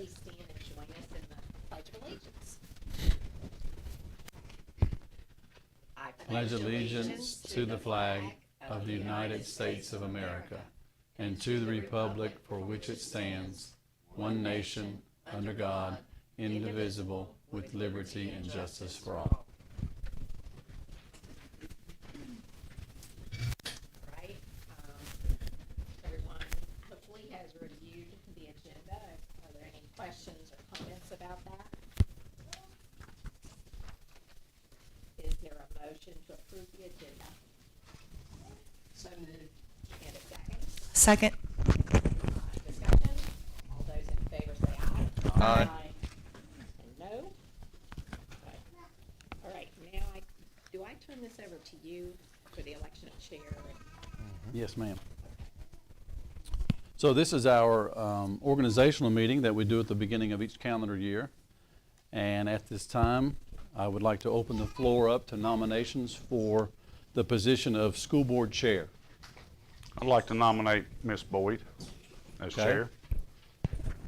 please stand and join us in the Pledge of Allegiance. I Pledge allegiance to the flag of the United States of America and to the republic for which it stands, one nation, under God, indivisible, with liberty and justice for all. Right. Everyone hopefully has reviewed the agenda. Are there any questions or comments about that? Is there a motion to approve the agenda? So moved. And a second? Second. Discussion? All those in favor say aye. Aye. And no? Okay. All right, now do I turn this over to you for the election of chair? Yes, ma'am. So this is our organizational meeting that we do at the beginning of each calendar year. And at this time, I would like to open the floor up to nominations for the position of school board chair. I'd like to nominate Ms. Boyd as Okay. chair.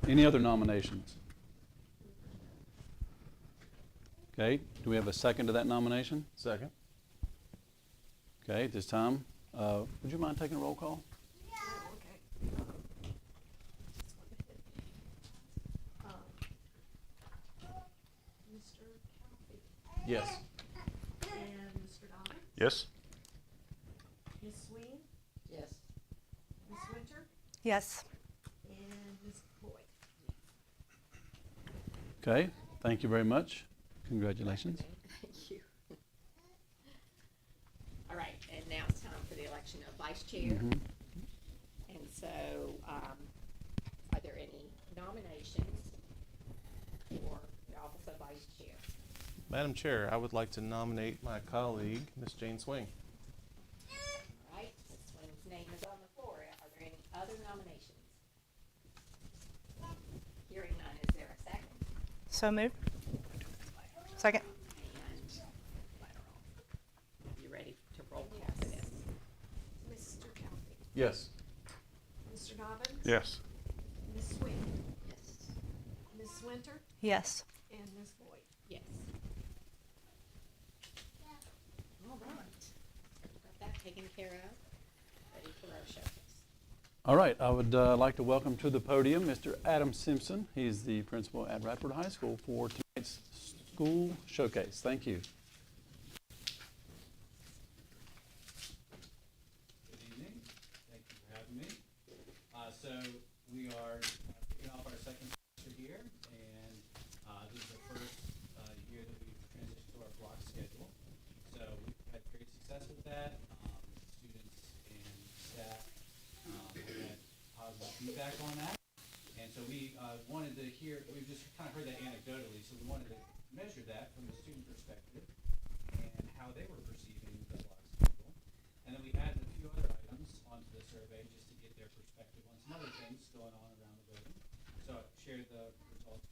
Any other nominations? Okay, do we have a second to that nomination? Second. Okay, at this time, would you mind taking a roll call? Mr. Calfee Yes. and Mr. Dobbins, Yes? Ms. Sween, Yes. Ms. Winter, Yes. and Ms. Boyd. Okay, thank you very much. Congratulations. Thank you. All right, and now it's time for the election of vice chair. Mhm. And so, are there any nominations for the office of vice chair? Madam Chair, I would like to nominate my colleague, Ms. Jane Swing. All right, Ms. Swing's name is on the floor. Are there any other nominations? Hearing none, is there a second? So moved. Second. And you ready to roll call for this? Mr. Calfee, Yes. Mr. Dobbins. Yes. Ms. Sween, Yes. Ms. Winter, Yes. and Ms. Boyd. Yes. All right. Got that taken care of. Ready for our showcase. All right, I would like to welcome to the podium Mr. Adam Simpson. He's the principal at Radford High School for tonight's school showcase. Thank you. Good evening. Thank you for having me. So we are kicking off our second semester here, and this is the first year that we've transitioned to our block schedule. So we've had great success with that. Students and staff have had positive feedback on that. And so we wanted to hear, we've just kind of heard that anecdotally, so we wanted to measure that from the student perspective and how they were perceiving the block schedule. And then we added a few other items onto the survey just to get their perspective on some other things going on around the building. So I shared the results.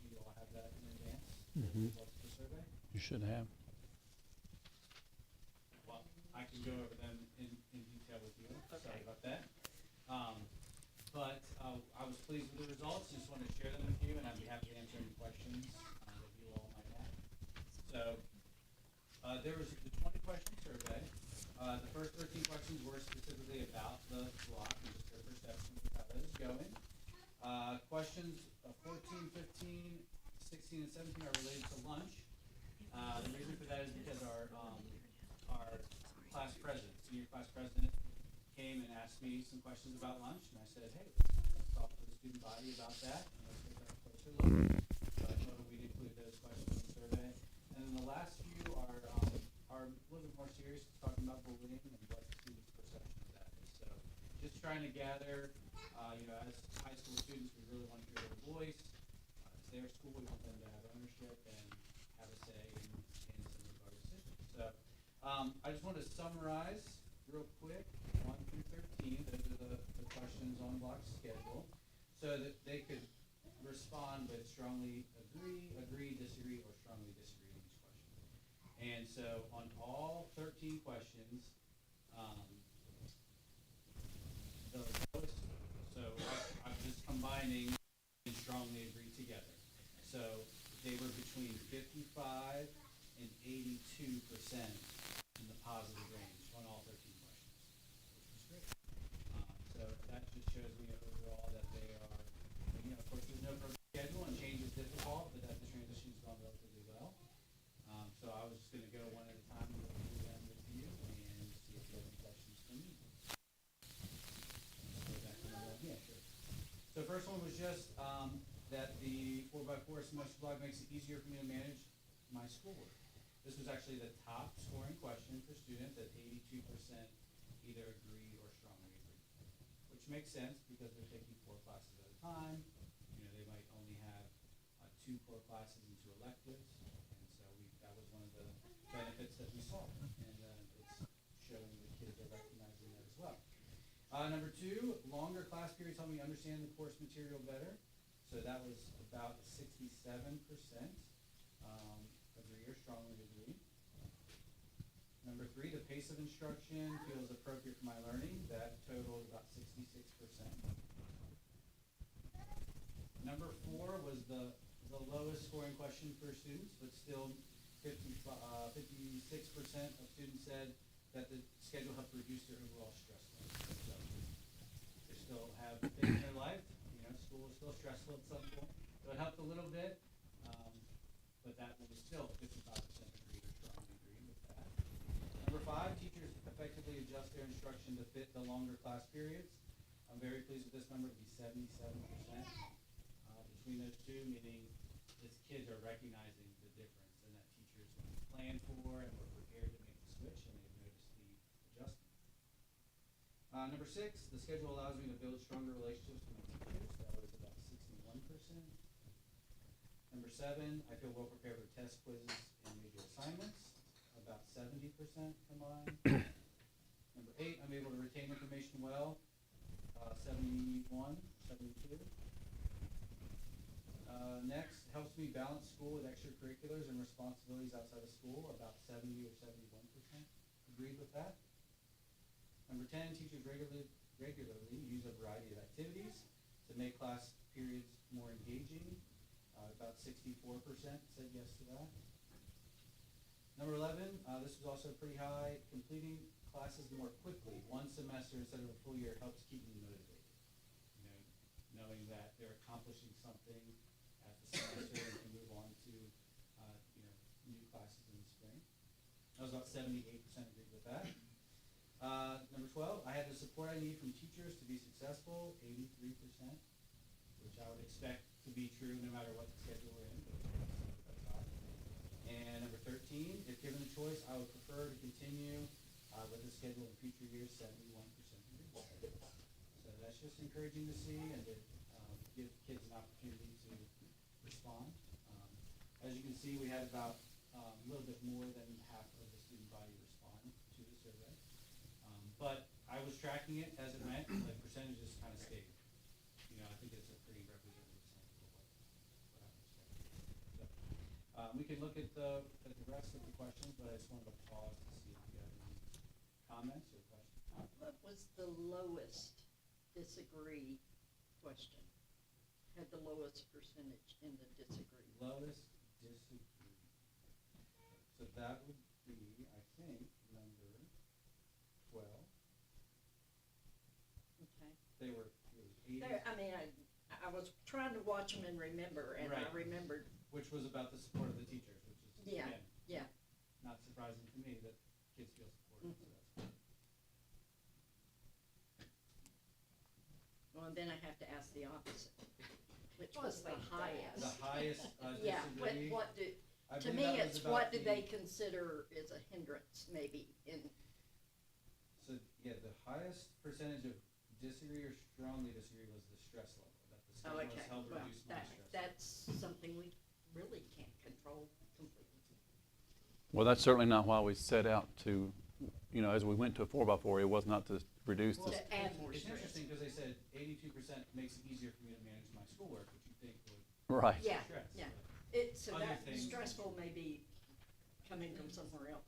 You all have that in advance, the results of the survey. You should have. Well, I can go over them in detail with you. Sorry about that. But I was pleased with the results. Just wanted to share them with you, and I'd be happy to answer any questions that you all might have. So there was the 20-question survey. The first 13 questions were specifically about the block and just their perception of how that is going. Questions 14, 15, 16, and 17 are related to lunch. The reason for that is because our class president, senior class president, came and asked me some questions about lunch, and I said, hey, let's talk to the student body about that, and let's take a closer look. So I told them we'd include those questions in the survey. And then the last few are a little bit more serious, talking about bullying and what the students' perception of that is. So just trying to gather, as high school students, we really want to hear their voice. It's their school, we want them to have ownership and have a say in some of our decisions. So I just want to summarize real quick, 1 through 13, those are the questions on block schedule, so that they could respond with strongly agree, disagree, or strongly disagree on each question. And so on all 13 questions, the lowest, so I'm just combining strongly agreed together. So they were between 55 and 82% in the positive range on all 13 questions, which was great. So that just shows me overall that they are, of course, there's no perfect schedule and change is difficult, but that the transition's gone relatively well. So I was just going to go one at a time and go through them with you and see if you have any questions for me. Yeah, sure. So first one was just that the 4x4 semester block makes it easier for me to manage my schoolwork. This was actually the top scoring question for students at 82% either agreed or strongly agreed, which makes sense because they're taking 4 classes at a time. They might only have 2 core classes and 2 electives, and so that was one of the benefits that we saw, and it's showing the kids are recognizing that as well. Number 2, longer class periods help me understand the course material better. So that was about 67% agree or strongly agree. Number 3, the pace of instruction feels appropriate for my learning. That totaled about 66%. Number 4 was the lowest scoring question for students, but still 56% of students said that the schedule helped reduce their overall stress level. So they still have things in their life. School was still stressful at some point, so it helped a little bit, but that was still 55% agreed or strongly agreed with that. Number 5, teachers effectively adjust their instruction to fit the longer class periods. I'm very pleased with this number to be 77% between those two, meaning these kids are recognizing the difference and that teachers planned for and were prepared to make the switch, and they've noticed the adjustment. Number 6, the schedule allows me to build stronger relationships with my teachers. That was about 61%. Number 7, I feel well prepared for test quizzes and major assignments. About 70% combined. Number 8, I'm able to retain information well. 71, 72. Next, helps me balance school with extracurriculars and responsibilities outside of school. About 70 or 71% agreed with that. Number 10, teachers regularly use a variety of activities to make class periods more engaging. About 64% said yes to that. Number 11, this was also pretty high. Completing classes more quickly, one semester instead of a full year, helps keep me motivated. Knowing that they're accomplishing something at the semester and can move on to new classes in the spring. That was about 78% agreed with that. Number 12, I had the support I need from teachers to be successful, 83%, which I would expect to be true no matter what schedule we're in. That's high. And number 13, if given a choice, I would prefer to continue with the schedule in future years, 71% agreed. So that's just encouraging to see and to give kids an opportunity to respond. As you can see, we had about a little bit more than half of the student body respond to the survey. But I was tracking it as it went, and the percentages kind of stayed. I think it's a pretty representative sample of what I was tracking. So, we can look at the rest of the questions, but I just wanted to pause to see if you have any comments or questions. What was the lowest disagree question? Had the lowest percentage in the disagree? Lowest disagree. So that would be, I think, number 12. Okay. It was 80, I was trying to watch them and remember, and I Right. remembered. which was about the support of the teachers, which is, Yeah, again, yeah. not surprising to me that kids feel supported. So that's good. Well, then I have to ask the opposite. Which was the highest? The highest Yeah, disagree. what do, I to believe me, that was it's about what do the- they consider is a hindrance, maybe, in, So, yeah, the highest percentage of disagree or strongly disagree was the stress level, that the oh, schedule okay. has helped Well, reduce my stress level. that's something we really can't control completely. Well, that's certainly not why we set out to, as we went to a 4x4, it was not to reduce Well, the. To add more it's stress. interesting because they said 82% makes it easier for me to manage my schoolwork, which you think would Right. Yeah, stress. yeah. but So Other that things- stressful may be coming from somewhere else.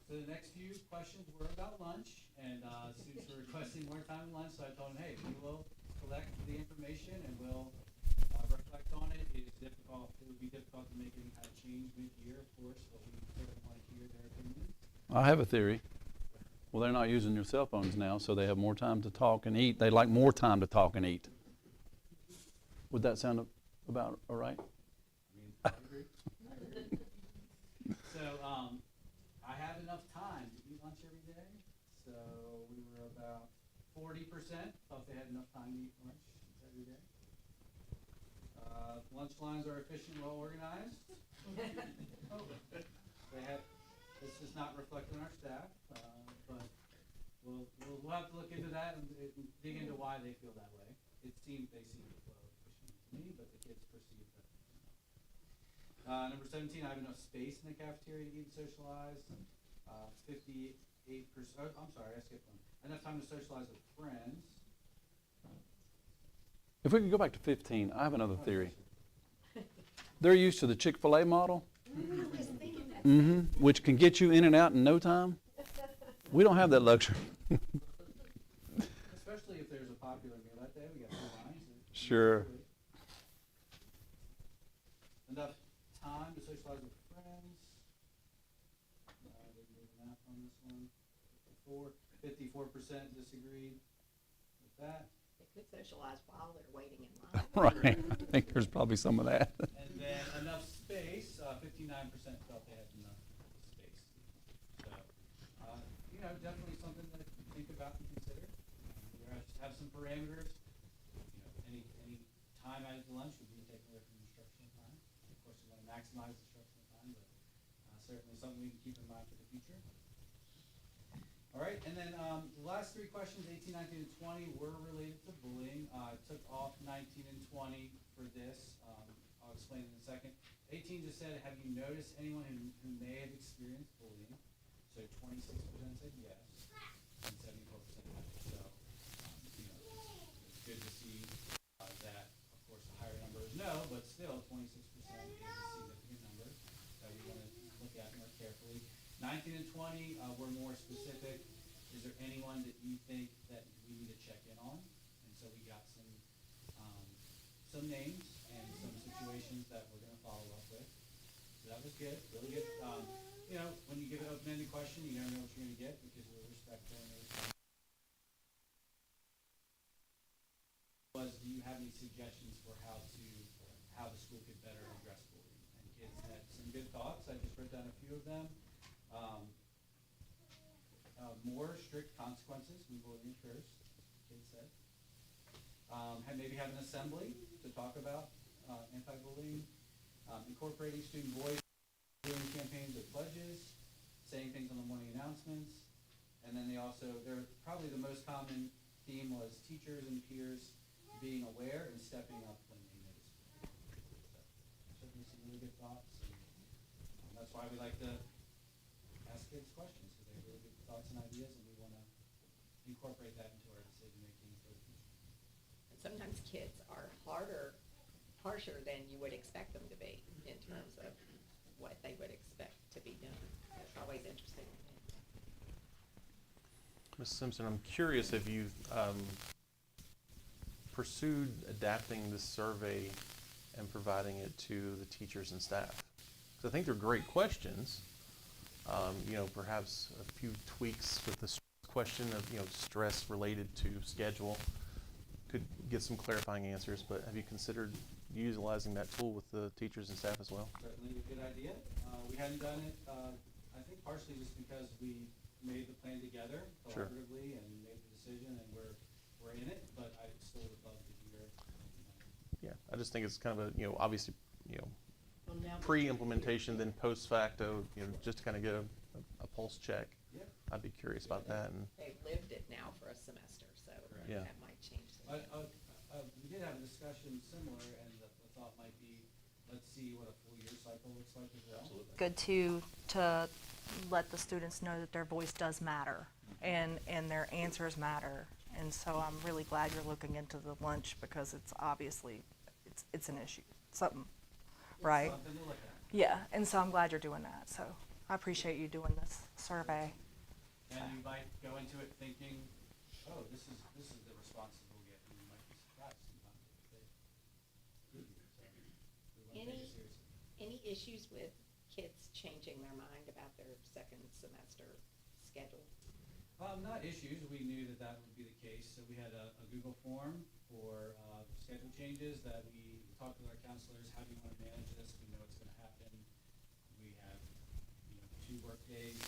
So the next few questions were about lunch, and students were requesting more time at lunch, so I told them, hey, we will collect the information and we'll reflect on it. It is difficult, it would be difficult to make any kind of change mid-year, of course, but we certainly want to hear their opinions. I have a theory. Well, they're not using their cell phones now, so they have more time to talk and eat. They like more time to talk and eat. Would that sound about all right? I agree. So, I have enough time to eat lunch every day, so we were about 40% thought they had enough time to eat lunch every day. Lunch lines are efficient and well organized. They have, this does not reflect on our staff, but we'll have to look into that and dig into why they feel that way. They seem to flow efficiently to me, but the kids perceive that. Number 17, I have enough space in the cafeteria to eat and socialize. 58%, I'm sorry, I skipped one. Enough time to socialize with friends. If we could go back to 15, I have another theory. They're used to the Chick-fil-A model, which can get you in and out in no time. We don't have that luxury. Especially if there's a popular meal that day, we got 2 lines. Sure. Enough time to socialize with friends. Didn't do the math on this one. 54% disagreed with that. They could socialize while they're waiting in line. Right. I think there's probably some of that. And then enough space, 59% felt they had enough space. So, definitely something to think about and consider. We have some parameters. Any time out of lunch would be taken away from instructional time. Of course, we want to maximize instructional time, but certainly something we can keep in mind for the future. All right, and then the last 3 questions, 18, 19, and 20, were related to bullying. I took off 19 and 20 for this. I'll explain in a second. 18 just said, have you noticed anyone who may have experienced bullying? So 26% said yes, and 74% haven't. So, it's good to see that, of course, the higher number is no, but still 26% is a significant number that we want to look at more carefully. 19 and 20 were more specific. Is there anyone that you think that we need to check in on? And so we got some names and some situations that we're going to follow up with. So that was good, really good. When you give an open-ended question, you never know what you're going to get because we're respectful and everything. Do you have any suggestions for how the school could better address bullying? And kids had some good thoughts. I just wrote down a few of them. More strict consequences when bullying occurs, kids said. Maybe have an assembly to talk about anti-bullying. Incorporating student voice, doing campaigns with pledges, saying things on the morning announcements. And then their probably the most common theme was teachers and peers being aware and stepping up when they notice. So certainly some really good thoughts. And that's why we like to ask kids questions, because they have really good thoughts and ideas, and we want to incorporate that into our decision making for the future. And sometimes kids are harsher than you would expect them to be in terms of what they would expect to be done. It's always interesting. Ms. Simpson, I'm curious if you've pursued adapting this survey and providing it to the teachers and staff. Because I think they're great questions. Perhaps a few tweaks with the question of, stress related to schedule could get some clarifying answers, but have you considered utilizing that tool with the teachers and staff as well? Certainly a good idea. We hadn't done it, I think partially just because we made the plan together collaboratively and made the decision, and we're in it, but I still would love to hear. Yeah, I just think it's kind of a, obviously, Well, now that pre-implementation, then post-facto, just to kind of get a pulse check. Yeah. I'd be curious about that. And They've lived it now for a semester, so Yeah. that might change things. We did have a discussion similar, and the thought might be, let's see what a full year cycle looks like as well. Absolutely. Good to let the students know that their voice does matter and their answers matter. And so I'm really glad you're looking into the lunch, because it's obviously, it's an issue, something, right? Something to look at. Yeah, and so I'm glad you're doing that. So I appreciate you doing this survey. And you might go into it thinking, oh, this is the responses we'll get, and you might be surprised sometimes if they give you. So we want to take it seriously. Any issues with kids changing their mind about their second semester schedule? Not issues, we knew that that would be the case, so we had a Google form for, schedule changes that we talked with our counselors, how do you wanna manage this, we know it's gonna happen. We have, 2 work days.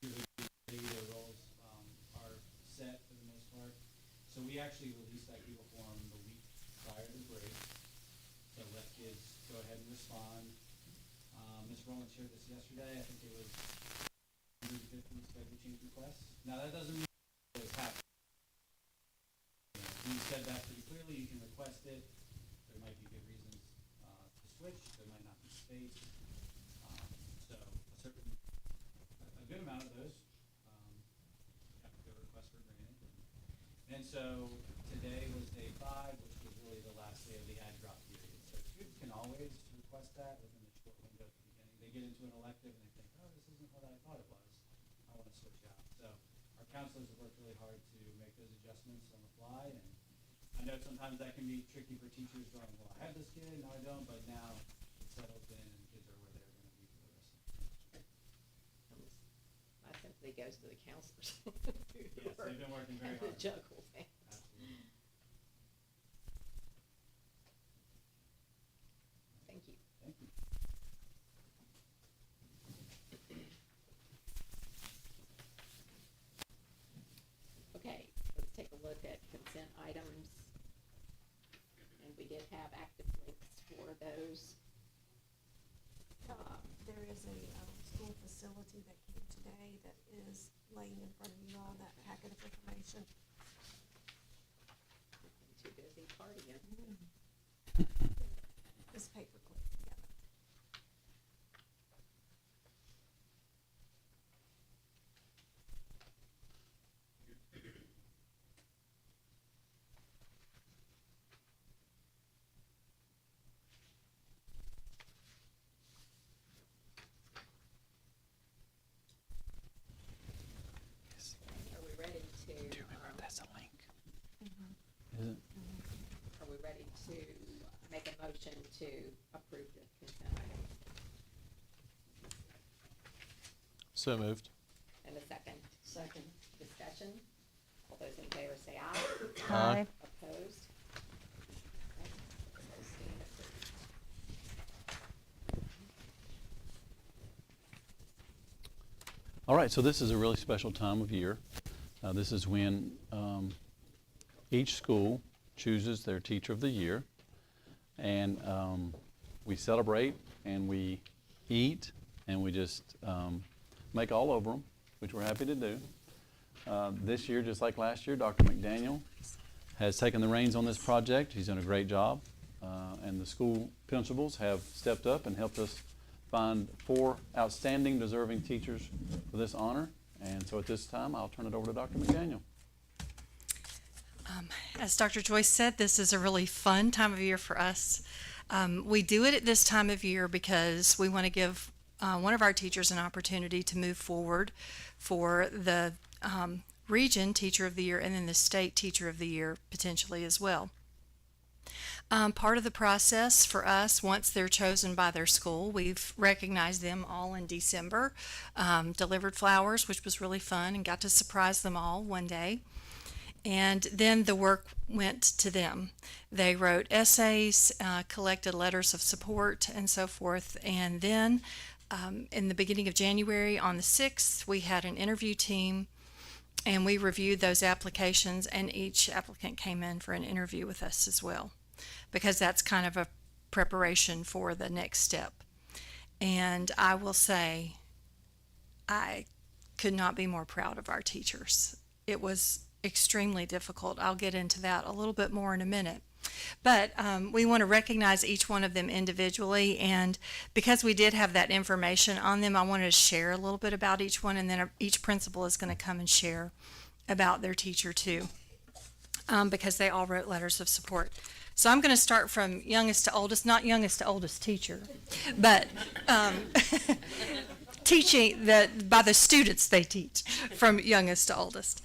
The roles, are set for the most part, so we actually released that Google form the week prior to the break, so let kids go ahead and respond. Ms. Rowland shared this yesterday, I think it was 150 schedule change requests. Now, that doesn't mean it always happens. We said that pretty clearly, you can request it, there might be good reasons, to switch, there might not be space. So a good amount of those, have to go request for granted. And so today was day 5, which was really the last day of the add drop period. So students can always request that within the short window at the beginning. They get into an elective and they think, oh, this isn't what I thought it was. I want to switch out. So our counselors have worked really hard to make those adjustments on the fly. And I know sometimes that can be tricky for teachers going, well, I have this kid, no I don't, but now it's settled in and kids are where they're going to be for the rest of the semester. That simply goes to the counselors. Yes, they've been working very To hard. juggle things. Absolutely. Thank you. Thank you. Okay, let's take a look at consent items. And we did have active links for those. There is a, school facility that came today that is laying in front of you all, that packet of information. I'm too busy partying. This paperclip together. Are we ready to? Do you remember That's a link. Mm-hmm. Is it? Are we ready to make a motion to approve the consent items? So moved. And a second Second. discussion? All those in favor say aye. Aye. Opposed? Okay, those stand approved. All right, so this is a really special time of year. This is when each school chooses their teacher of the year. And we celebrate and we eat and we just make all over them, which we're happy to do. This year, just like last year, Dr. McDaniel has taken the reins on this project. He's done a great job. And the school principals have stepped up and helped us find 4 outstanding, deserving teachers for this honor. And so at this time, I'll turn it over to Dr. McDaniel. As Dr. Joyce said, this is a really fun time of year for us. We do it at this time of year because we want to give one of our teachers an opportunity to move forward for the region Teacher of the Year and then the state Teacher of the Year potentially as well. Part of the process for us, once they're chosen by their school, we've recognized them all in December, delivered flowers, which was really fun, and got to surprise them all one day. And then the work went to them. They wrote essays, collected letters of support, and so forth. And then in the beginning of January, on the 6th, we had an interview team, and we reviewed those applications, and each applicant came in for an interview with us as well, because that's kind of a preparation for the next step. And I will say, I could not be more proud of our teachers. It was extremely difficult. I'll get into that a little bit more in a minute. But we want to recognize each one of them individually, and because we did have that information on them, I wanted to share a little bit about each one, and then each principal is going to come and share about their teacher too, because they all wrote letters of support. So I'm going to start from youngest to oldest, not youngest to oldest teacher, but teaching by the students they teach, from youngest to oldest.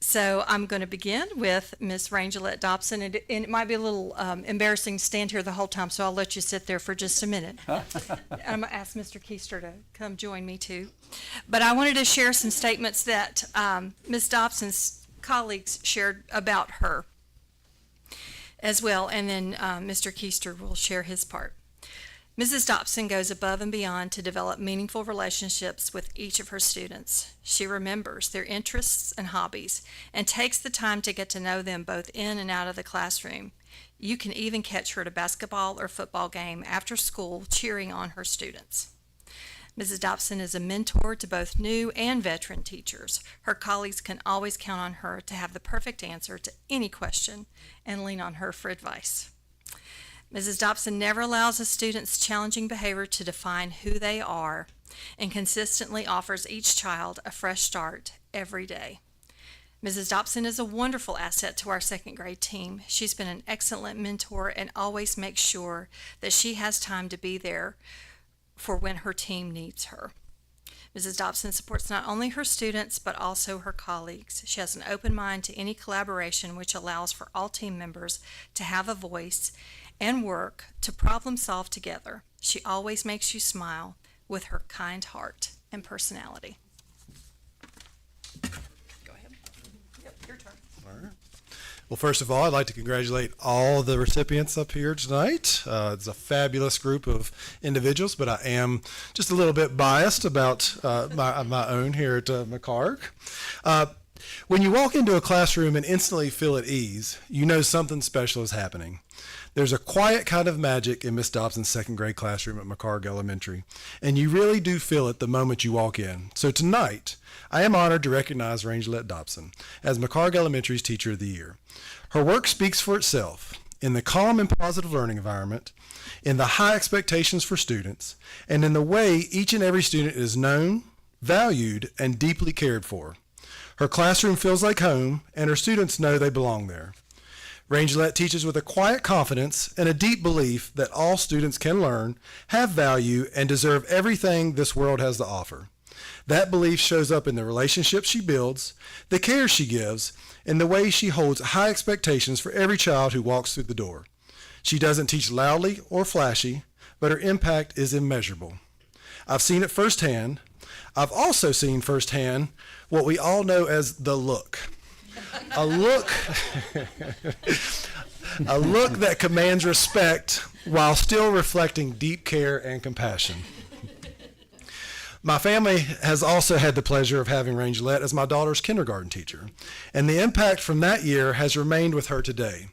So I'm going to begin with Miss Rangelette Dobson, and it might be a little embarrassing to stand here the whole time, so I'll let you sit there for just a minute. I'm going to ask Mr. Keister to come join me too. But I wanted to share some statements that Ms. Dobson's colleagues shared about her as well, and then Mr. Keister will share his part. Mrs. Dobson goes above and beyond to develop meaningful relationships with each of her students. She remembers their interests and hobbies and takes the time to get to know them both in and out of the classroom. You can even catch her at a basketball or football game after school cheering on her students. Mrs. Dobson is a mentor to both new and veteran teachers. Her colleagues can always count on her to have the perfect answer to any question and lean on her for advice. Mrs. Dobson never allows a student's challenging behavior to define who they are and consistently offers each child a fresh start every day. Mrs. Dobson is a wonderful asset to our second grade team. She's been an excellent mentor and always makes sure that she has time to be there for when her team needs her. Mrs. Dobson supports not only her students but also her colleagues. She has an open mind to any collaboration, which allows for all team members to have a voice and work to problem solve together. She always makes you smile with her kind heart and personality. Go ahead. Yep, your turn. All right. Well, first of all, I'd like to congratulate all the recipients up here tonight. It's a fabulous group of individuals, but I am just a little bit biased about my own here at McHarg. When you walk into a classroom and instantly feel at ease, you know something special is happening. There's a quiet kind of magic in Miss Dobson's second grade classroom at McHarg Elementary, and you really do feel it the moment you walk in. So tonight, I am honored to recognize Rangelette Dobson as McHarg Elementary's Teacher of the Year. Her work speaks for itself in the calm and positive learning environment, in the high expectations for students, and in the way each and every student is known, valued, and deeply cared for. Her classroom feels like home, and her students know they belong there. Rangelette teaches with a quiet confidence and a deep belief that all students can learn, have value, and deserve everything this world has to offer. That belief shows up in the relationships she builds, the care she gives, and the way she holds high expectations for every child who walks through the door. She doesn't teach loudly or flashy, but her impact is immeasurable. I've seen it firsthand. I've also seen firsthand what we all know as the look. A look that commands respect while still reflecting deep care and compassion. My family has also had the pleasure of having Rangelette as my daughter's kindergarten teacher, and the impact from that year has remained with her today.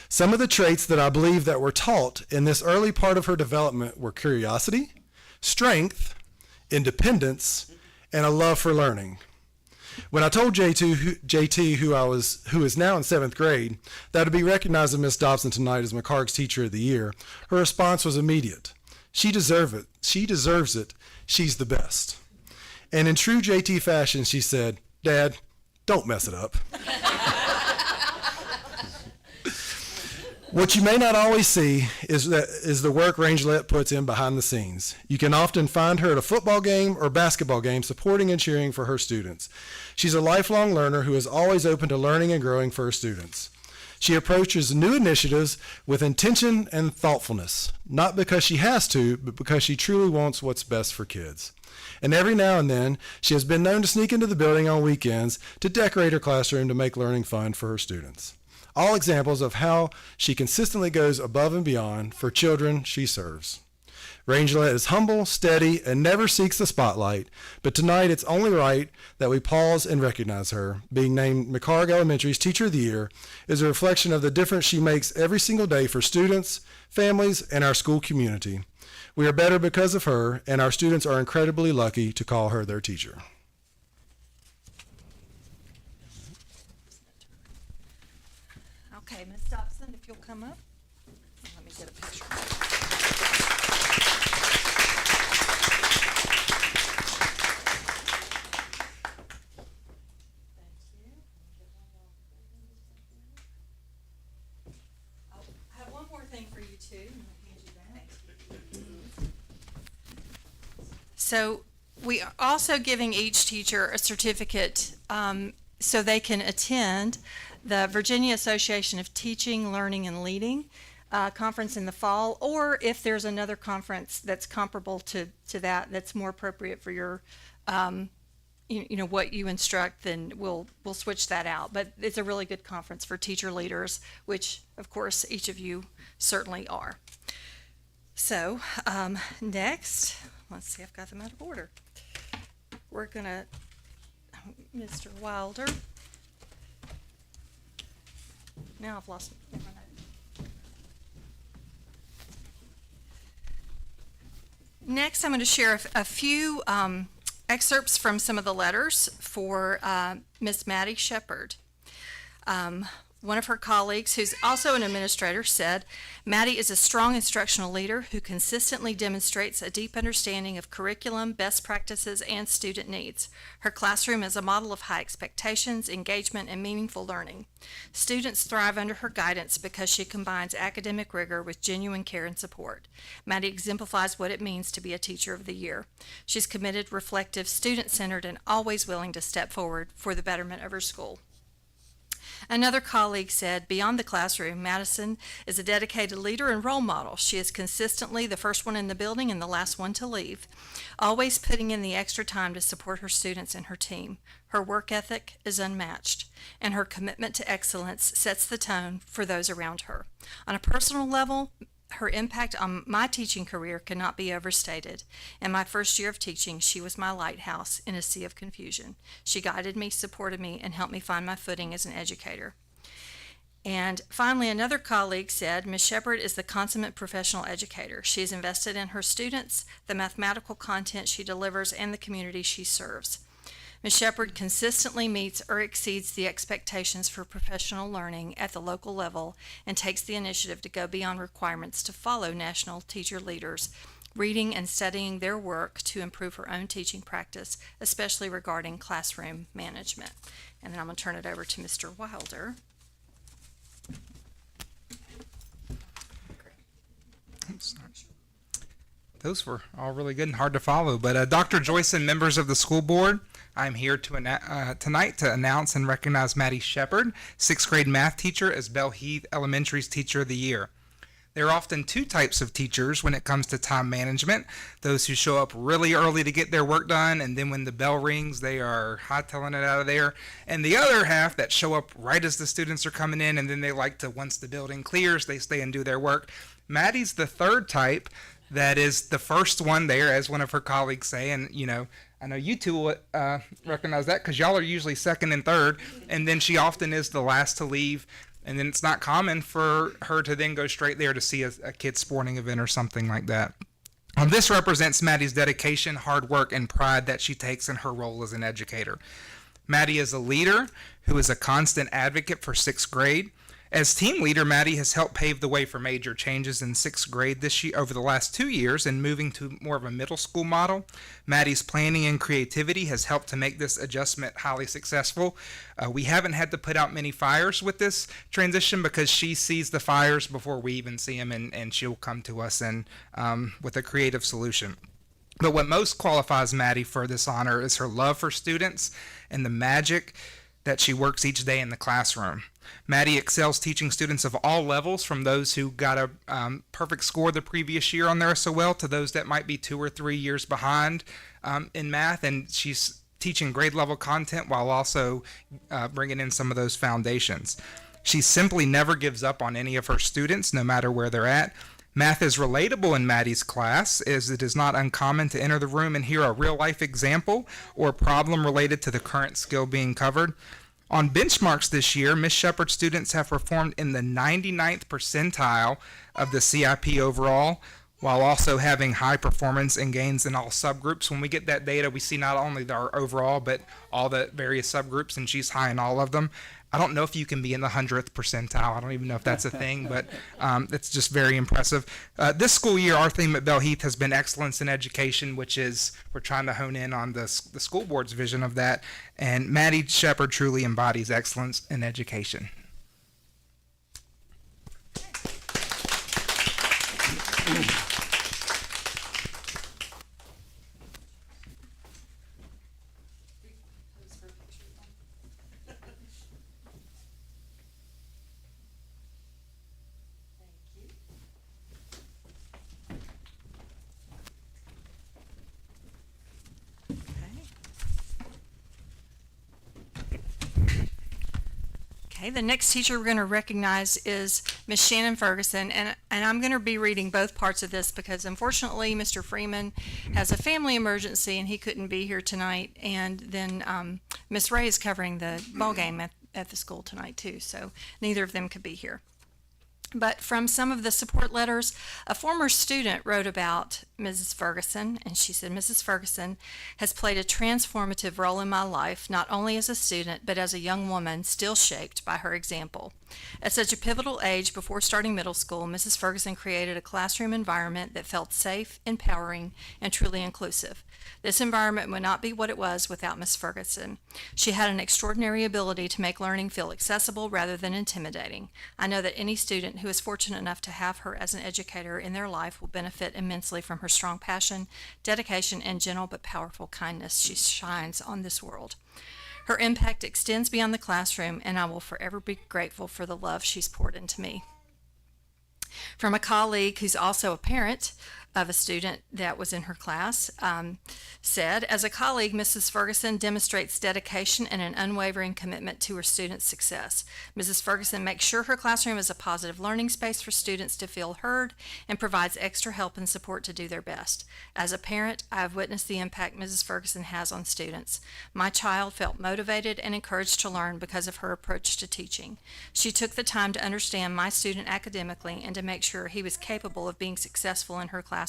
Some of the traits that I believe that were taught in this early part of her development were curiosity, strength, independence, and a love for learning. When I told JT, who is now in 7th grade, that would be recognized as Miss Dobson tonight as McHarg's Teacher of the Year, her response was immediate. She deserves it. She deserves it. She's the best. And in true JT fashion, she said, "Dad, don't mess it up." What you may not always see is the work Rangelette puts in behind the scenes. You can often find her at a football game or basketball game supporting and cheering for her students. She's a lifelong learner who is always open to learning and growing for her students. She approaches new initiatives with intention and thoughtfulness, not because she has to, but because she truly wants what's best for kids. And every now and then, she has been known to sneak into the building on weekends to decorate her classroom to make learning fun for her students. All examples of how she consistently goes above and beyond for children she serves. Rangelette is humble, steady, and never seeks the spotlight, but tonight it's only right that we pause and recognize her. Being named McHarg Elementary's Teacher of the Year is a reflection of the difference she makes every single day for students, families, and our school community. We are better because of her, and our students are incredibly lucky to call her their teacher. Okay, Ms. Dobson, if you'll come up. Let me get a picture. I have one more thing for you too. I'm gonna hand you that. So we are also giving each teacher a certificate so they can attend the Virginia Association of Teaching, Learning, and Leading conference in the fall, or if there's another conference that's comparable to that, that's more appropriate for your you know what you instruct, then we'll switch that out. But it's a really good conference for teacher leaders, which of course each of you certainly are. So next, let's see, I've got them out of order. We're gonna, Mr. Wilder. Now I've lost my note. Next, I'm going to share a few excerpts from some of the letters for Miss Maddie Shepard. One of her colleagues, who's also an administrator, said, Maddie is a strong instructional leader who consistently demonstrates a deep understanding of curriculum, best practices, and student needs. Her classroom is a model of high expectations, engagement, and meaningful learning. Students thrive under her guidance because she combines academic rigor with genuine care and support. Maddie exemplifies what it means to be a Teacher of the Year. She's committed, reflective, student-centered, and always willing to step forward for the betterment of her school. Another colleague said, beyond the classroom, Madison is a dedicated leader and role model. She is consistently the first one in the building and the last one to leave, always putting in the extra time to support her students and her team. Her work ethic is unmatched, and her commitment to excellence sets the tone for those around her. On a personal level, her impact on my teaching career cannot be overstated. In my first year of teaching, she was my lighthouse in a sea of confusion. She guided me, supported me, and helped me find my footing as an educator. And finally, another colleague said, Ms. Shepard is the consummate professional educator. She is invested in her students, the mathematical content she delivers, and the community she serves. Ms. Shepard consistently meets or exceeds the expectations for professional learning at the local level and takes the initiative to go beyond requirements to follow national teacher leaders, reading and studying their work to improve her own teaching practice, especially regarding classroom management. And then I'm going to turn it over to Mr. Wilder. Those were all really good and hard to follow. But Dr. Joyce and members of the school board, I'm here to tonight to announce and recognize Maddie Shepard, 6th grade math teacher, as Bell Heath Elementary's Teacher of the Year. There are often two types of teachers when it comes to time management. Those who show up really early to get their work done, and then when the bell rings, they are hightailing it out of there. And the other half that show up right as the students are coming in, and then they like to, once the building clears, they stay and do their work. Maddie's the third type that is the first one there, as one of her colleagues say, and you know, I know you two will recognize that because y'all are usually second and third, and then she often is the last to leave, and then it's not common for her to then go straight there to see a kid's sporting event or something like that. This represents Maddie's dedication, hard work, and pride that she takes in her role as an educator. Maddie is a leader who is a constant advocate for 6th grade. As team leader, Maddie has helped pave the way for major changes in 6th grade this year over the last 2 years and moving to more of a middle school model. Maddie's planning and creativity has helped to make this adjustment highly successful. We haven't had to put out many fires with this transition because she sees the fires before we even see them, and she'll come to us and with a creative solution. But what most qualifies Maddie for this honor is her love for students and the magic that she works each day in the classroom. Maddie excels teaching students of all levels, from those who got a perfect score the previous year on their SOL to those that might be 2 or 3 years behind in math, and she's teaching grade level content while also bringing in some of those foundations. She simply never gives up on any of her students, no matter where they're at. Math is relatable in Maddie's class, as it is not uncommon to enter the room and hear a real-life example or problem related to the current skill being covered. On benchmarks this year, Ms. Shepard students have performed in the 99th percentile of the CIP overall, while also having high performance and gains in all subgroups. When we get that data, we see not only our overall, but all the various subgroups, and she's high in all of them. I don't know if you can be in the 100th percentile. I don't even know if that's a thing, but it's just very impressive. This school year, our theme at Bell Heath has been excellence in education, which is we're trying to hone in on the school board's vision of that. And Maddie Shepard truly embodies excellence in education. Okay, the next teacher we're going to recognize is Miss Shannon Ferguson, and I'm going to be reading both parts of this because unfortunately Mr. Freeman has a family emergency and he couldn't be here tonight, and then Miss Ray is covering the ball game at the school tonight too, so neither of them could be here. But from some of the support letters, a former student wrote about Mrs. Ferguson, and she said, Mrs. Ferguson has played a transformative role in my life, not only as a student, but as a young woman still shaped by her example. At such a pivotal age before starting middle school, Mrs. Ferguson created a classroom environment that felt safe, empowering, and truly inclusive. This environment would not be what it was without Miss Ferguson. She had an extraordinary ability to make learning feel accessible rather than intimidating. I know that any student who is fortunate enough to have her as an educator in their life will benefit immensely from her strong passion, dedication, and gentle but powerful kindness she shines on this world. Her impact extends beyond the classroom, and I will forever be grateful for the love she's poured into me. From a colleague who's also a parent of a student that was in her class, said, as a colleague, Mrs. Ferguson demonstrates dedication and an unwavering commitment to her students' success. Mrs. Ferguson makes sure her classroom is a positive learning space for students to feel heard and provides extra help and support to do their best. As a parent, I have witnessed the impact Mrs. Ferguson has on students. My child felt motivated and encouraged to learn because of her approach to teaching. She took the time to understand my student academically and to make sure he was capable of being successful in her classroom.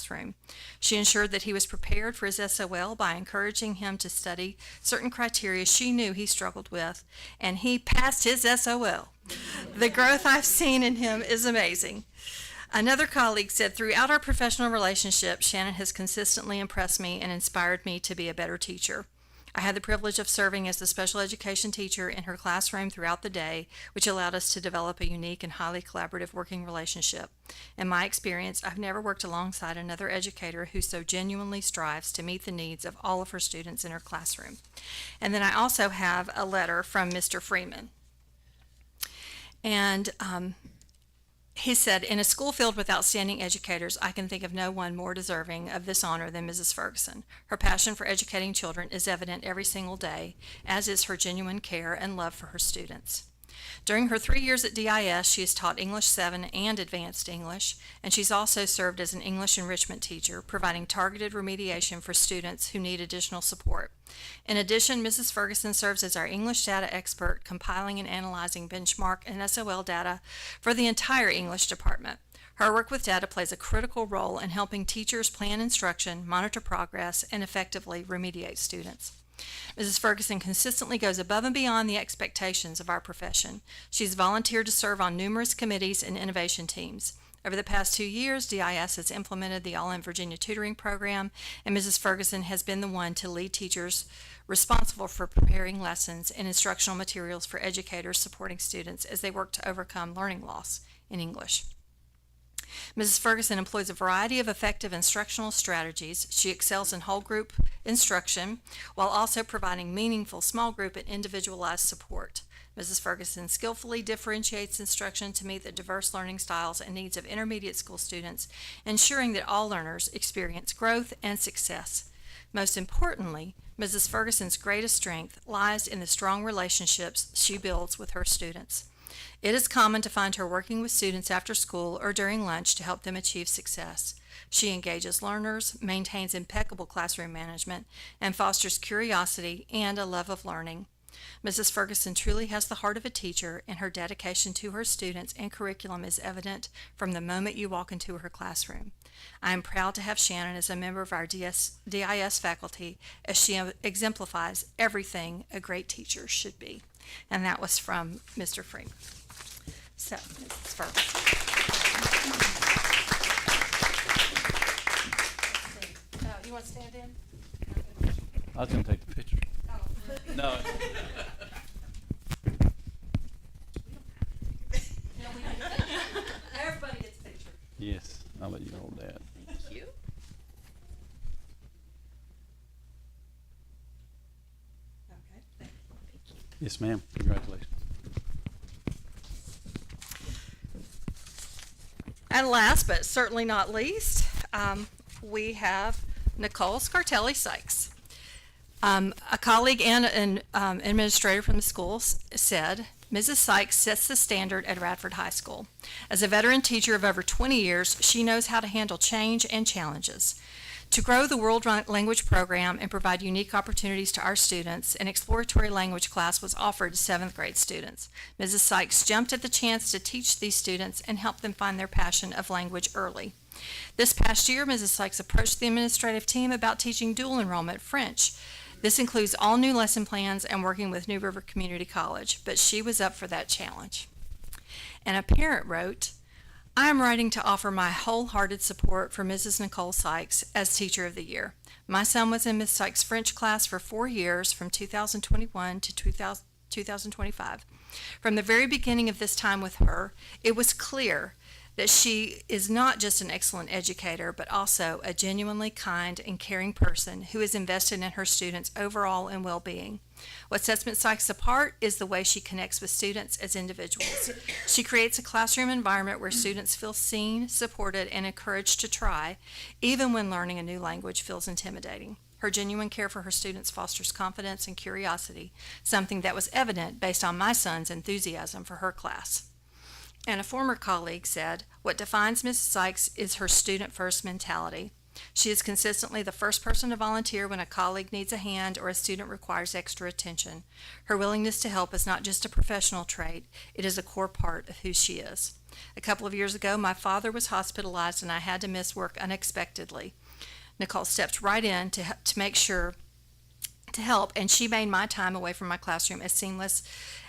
She ensured that he was prepared for his SOL by encouraging him to study certain criteria she knew he struggled with, and he passed his SOL. The growth I've seen in him is amazing. Another colleague said, throughout our professional relationship, Shannon has consistently impressed me and inspired me to be a better teacher. I had the privilege of serving as the special education teacher in her classroom throughout the day, which allowed us to develop a unique and highly collaborative working relationship. In my experience, I've never worked alongside another educator who so genuinely strives to meet the needs of all of her students in her classroom. And then I also have a letter from Mr. Freeman. And he said, in a school filled with outstanding educators, I can think of no one more deserving of this honor than Mrs. Ferguson. Her passion for educating children is evident every single day, as is her genuine care and love for her students. During her 3 years at DIS, she has taught English 7 and Advanced English, and she's also served as an English enrichment teacher, providing targeted remediation for students who need additional support. In addition, Mrs. Ferguson serves as our English data expert, compiling and analyzing benchmark and SOL data for the entire English department. Her work with data plays a critical role in helping teachers plan instruction, monitor progress, and effectively remediate students. Mrs. Ferguson consistently goes above and beyond the expectations of our profession. She's volunteered to serve on numerous committees and innovation teams. Over the past 2 years, DIS has implemented the All in Virginia tutoring program, and Mrs. Ferguson has been the one to lead teachers responsible for preparing lessons and instructional materials for educators supporting students as they work to overcome learning loss in English. Mrs. Ferguson employs a variety of effective instructional strategies. She excels in whole group instruction while also providing meaningful small group and individualized support. Mrs. Ferguson skillfully differentiates instruction to meet the diverse learning styles and needs of intermediate school students, ensuring that all learners experience growth and success. Most importantly, Mrs. Ferguson's greatest strength lies in the strong relationships she builds with her students. It is common to find her working with students after school or during lunch to help them achieve success. She engages learners, maintains impeccable classroom management, and fosters curiosity and a love of learning. Mrs. Ferguson truly has the heart of a teacher, and her dedication to her students and curriculum is evident from the moment you walk into her classroom. I am proud to have Shannon as a member of our DIS faculty, as she exemplifies everything a great teacher should be. And that was from Mr. Freeman. So, Mrs. Ferguson. You want to stand in? I was going to take the picture. No. Everybody gets a picture. Yes, I'll let you hold that. Thank you. Okay, thank you. Yes, ma'am. Congratulations. And last but certainly not least, we have Nicole Scartelli-Sykes. A colleague and an administrator from the schools said, Mrs. Sykes sets the standard at Radford High School. As a veteran teacher of over 20 years, she knows how to handle change and challenges. To grow the World Language Program and provide unique opportunities to our students, an exploratory language class was offered to 7th grade students. Mrs. Sykes jumped at the chance to teach these students and help them find their passion of language early. This past year, Mrs. Sykes approached the administrative team about teaching dual enrollment French. This includes all new lesson plans and working with New River Community College, but she was up for that challenge. And a parent wrote, I am writing to offer my wholehearted support for Mrs. Nicole Sykes as Teacher of the Year. My son was in Ms. Sykes' French class for 4 years, from 2021 to 2025. From the very beginning of this time with her, it was clear that she is not just an excellent educator, but also a genuinely kind and caring person who is invested in her students' overall and well-being. What sets Ms. Sykes apart is the way she connects with students as individuals. She creates a classroom environment where students feel seen, supported, and encouraged to try, even when learning a new language feels intimidating. Her genuine care for her students fosters confidence and curiosity, something that was evident based on my son's enthusiasm for her class. And a former colleague said, what defines Mrs. Sykes is her student-first mentality. She is consistently the first person to volunteer when a colleague needs a hand or a student requires extra attention. Her willingness to help is not just a professional trait, it is a core part of who she is. A couple of years ago, my father was hospitalized and I had to miss work unexpectedly. Nicole stepped right in to make sure to help, and she made my time away from my classroom as seamless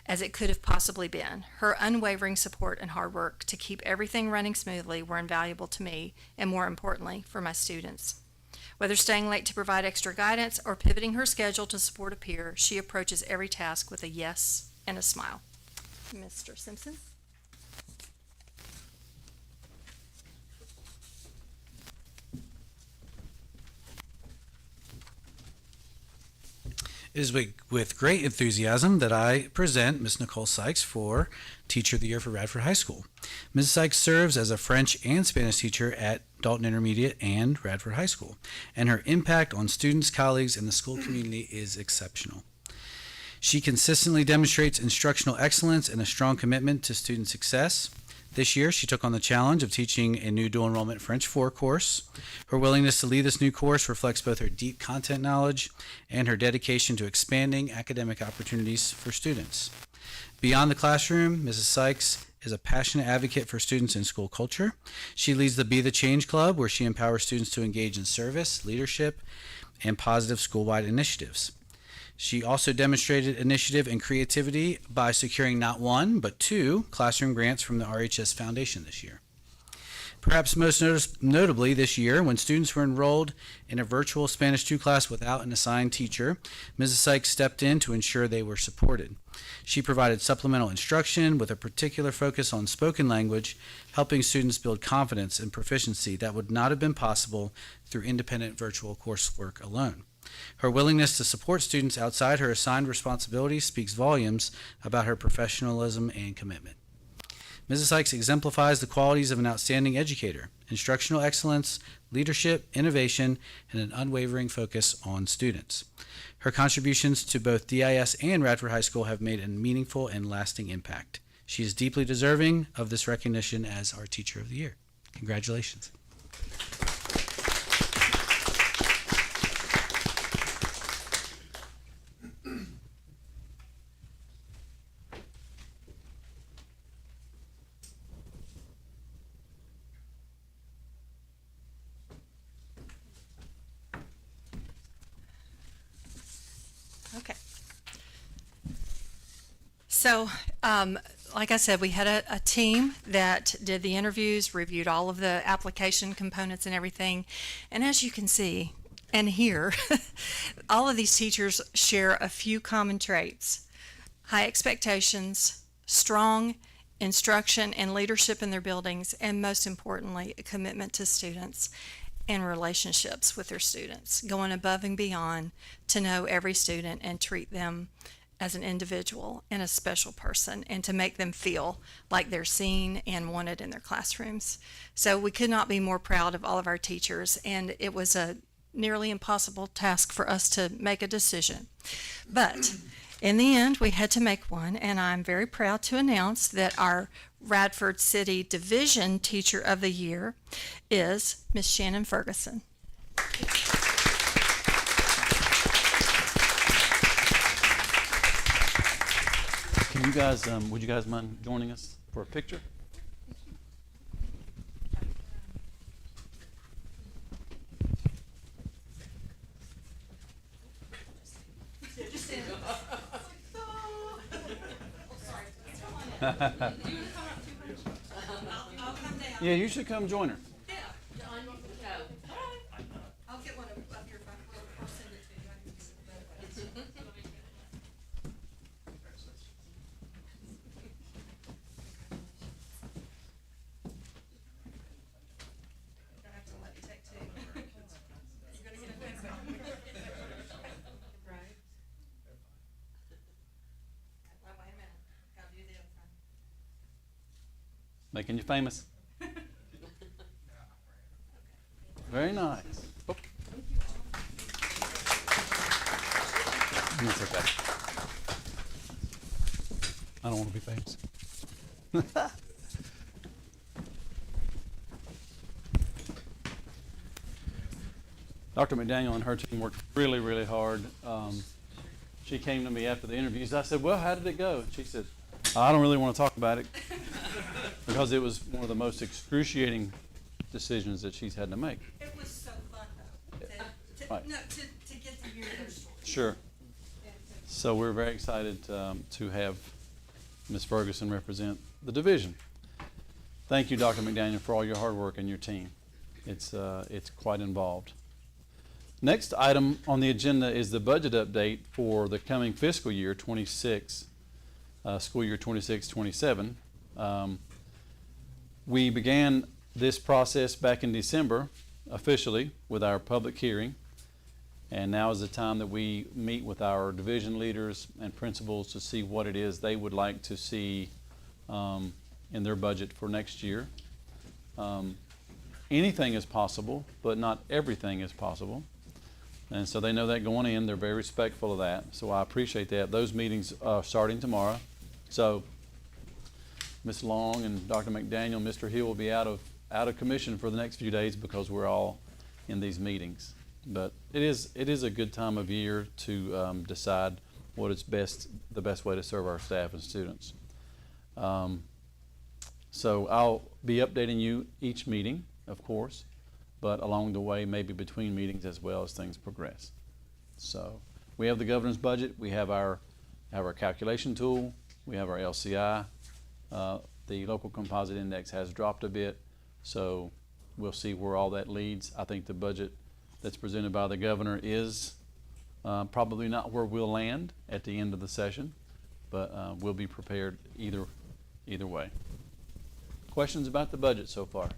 as it could have possibly been. Her unwavering support and hard work to keep everything running smoothly were invaluable to me, and more importantly, for my students. Whether staying late to provide extra guidance or pivoting her schedule to support a peer, she approaches every task with a yes and a smile. Mr. Simpson? It is with great enthusiasm that I present Ms. Nicole Sykes for Teacher of the Year for Radford High School. Ms. Sykes serves as a French and Spanish teacher at Dalton Intermediate and Radford High School, and her impact on students, colleagues, and the school community is exceptional. She consistently demonstrates instructional excellence and a strong commitment to student success. This year, she took on the challenge of teaching a new dual enrollment French 4 course. Her willingness to lead this new course reflects both her deep content knowledge and her dedication to expanding academic opportunities for students. Beyond the classroom, Mrs. Sykes is a passionate advocate for students in school culture. She leads the Be the Change Club, where she empowers students to engage in service, leadership, and positive school-wide initiatives. She also demonstrated initiative and creativity by securing not 1, but 2 classroom grants from the RHS Foundation this year. Perhaps most notably this year, when students were enrolled in a virtual Spanish 2 class without an assigned teacher, Mrs. Sykes stepped in to ensure they were supported. She provided supplemental instruction with a particular focus on spoken language, helping students build confidence and proficiency that would not have been possible through independent virtual coursework alone. Her willingness to support students outside her assigned responsibilities speaks volumes about her professionalism and commitment. Mrs. Sykes exemplifies the qualities of an outstanding educator: instructional excellence, leadership, innovation, and an unwavering focus on students. Her contributions to both DIS and Radford High School have made a meaningful and lasting impact. She is deeply deserving of this recognition as our Teacher of the Year. Congratulations. Okay. So, like I said, we had a team that did the interviews, reviewed all of the application components and everything. And as you can see and hear, all of these teachers share a few common traits: high expectations, strong instruction and leadership in their buildings, and most importantly, a commitment to students and relationships with their students, going above and beyond to know every student and treat them as an individual and a special person, and to make them feel like they're seen and wanted in their classrooms. So we could not be more proud of all of our teachers, and it was a nearly impossible task for us to make a decision. But In the end, we had to make one, and I'm very proud to announce that our Radford City Division Teacher of the Year is Miss Shannon Ferguson. Can you guys, would you guys mind joining us for a picture? Yeah, you should come join her. I'll get one up here. I'll send it to you. Don't have to let you take two. You're gonna get a quick one. Right. Wait a minute. Gotta do the other side. Making you famous. Very nice. Oh. It's okay. I don't want to be famous. Dr. McDaniel and her team worked really, really hard. She came to me after the interviews. I said, well, how did it go? And she said, I don't really want to talk about it because it was one of the most excruciating decisions that she's had to make. It was so fun, though, Right. to get to hear their story. Sure. So we're very excited to have Ms. Ferguson represent the division. Thank you, Dr. McDaniel, for all your hard work and your team. It's quite involved. Next item on the agenda is the budget update for the coming fiscal year 26, school year 26-27. We began this process back in December officially with our public hearing, and now is the time that we meet with our division leaders and principals to see what it is they would like to see in their budget for next year. Anything is possible, but not everything is possible. And so they know that going in. They're very respectful of that. So I appreciate that. Those meetings are starting tomorrow. So Ms. Long and Dr. McDaniel, Mr. Hill will be out of commission for the next few days because we're all in these meetings. But it is a good time of year to decide what is the best way to serve our staff and students. So I'll be updating you each meeting, of course, but along the way, maybe between meetings as well as things progress. So we have the governor's budget. We have our calculation tool. We have our LCI. The local composite index has dropped a bit, so we'll see where all that leads. I think the budget that's presented by the governor is probably not where we'll land at the end of the session, but we'll be prepared either way. Questions about the budget so far?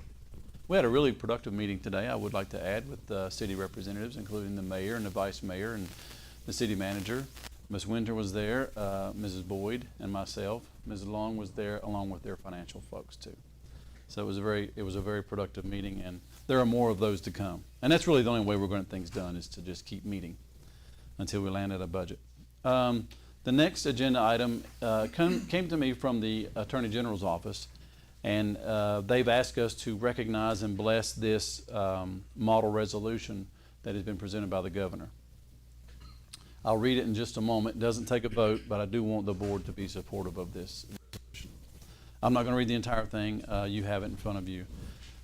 We had a really productive meeting today, I would like to add, with city representatives, including the mayor and the vice mayor and the city manager. Ms. Winter was there, Mrs. Boyd and myself. Ms. Long was there along with their financial folks too. So it was a very productive meeting, and there are more of those to come. And that's really the only way we're going to get things done, is to just keep meeting until we land at a budget. The next agenda item came to me from the Attorney General's office, and they've asked us to recognize and bless this model resolution that has been presented by the governor. I'll read it in just a moment. It doesn't take a vote, but I do want the board to be supportive of this resolution. I'm not going to read the entire thing. You have it in front of you.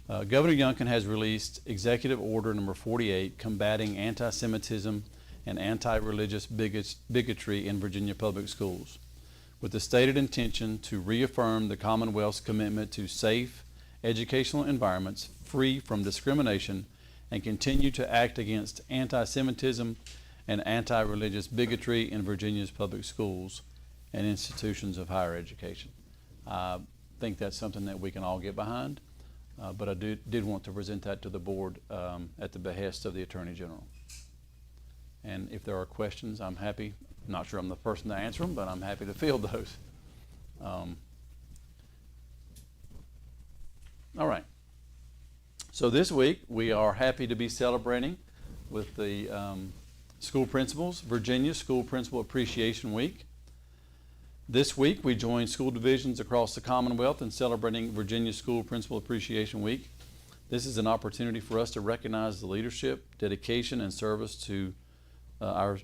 Governor Youngkin has released Executive Order Number 48, combating anti-Semitism and anti-religious bigotry in Virginia public schools, with the stated intention to reaffirm the Commonwealth's commitment to safe educational environments free from discrimination and continue to act against anti-Semitism and anti-religious bigotry in Virginia's public schools and institutions of higher education. I think that's something that we can all get behind, but I did want to present that to the board at the behest of the Attorney General. And if there are questions, I'm happy. I'm not sure I'm the person to answer them, but I'm happy to field those. All right. So this week we are happy to be celebrating with the School Principals, Virginia School Principal Appreciation Week. This week, we join school divisions across the Commonwealth in celebrating Virginia School Principal Appreciation Week. This is an opportunity for us to recognize the leadership, dedication, and service to our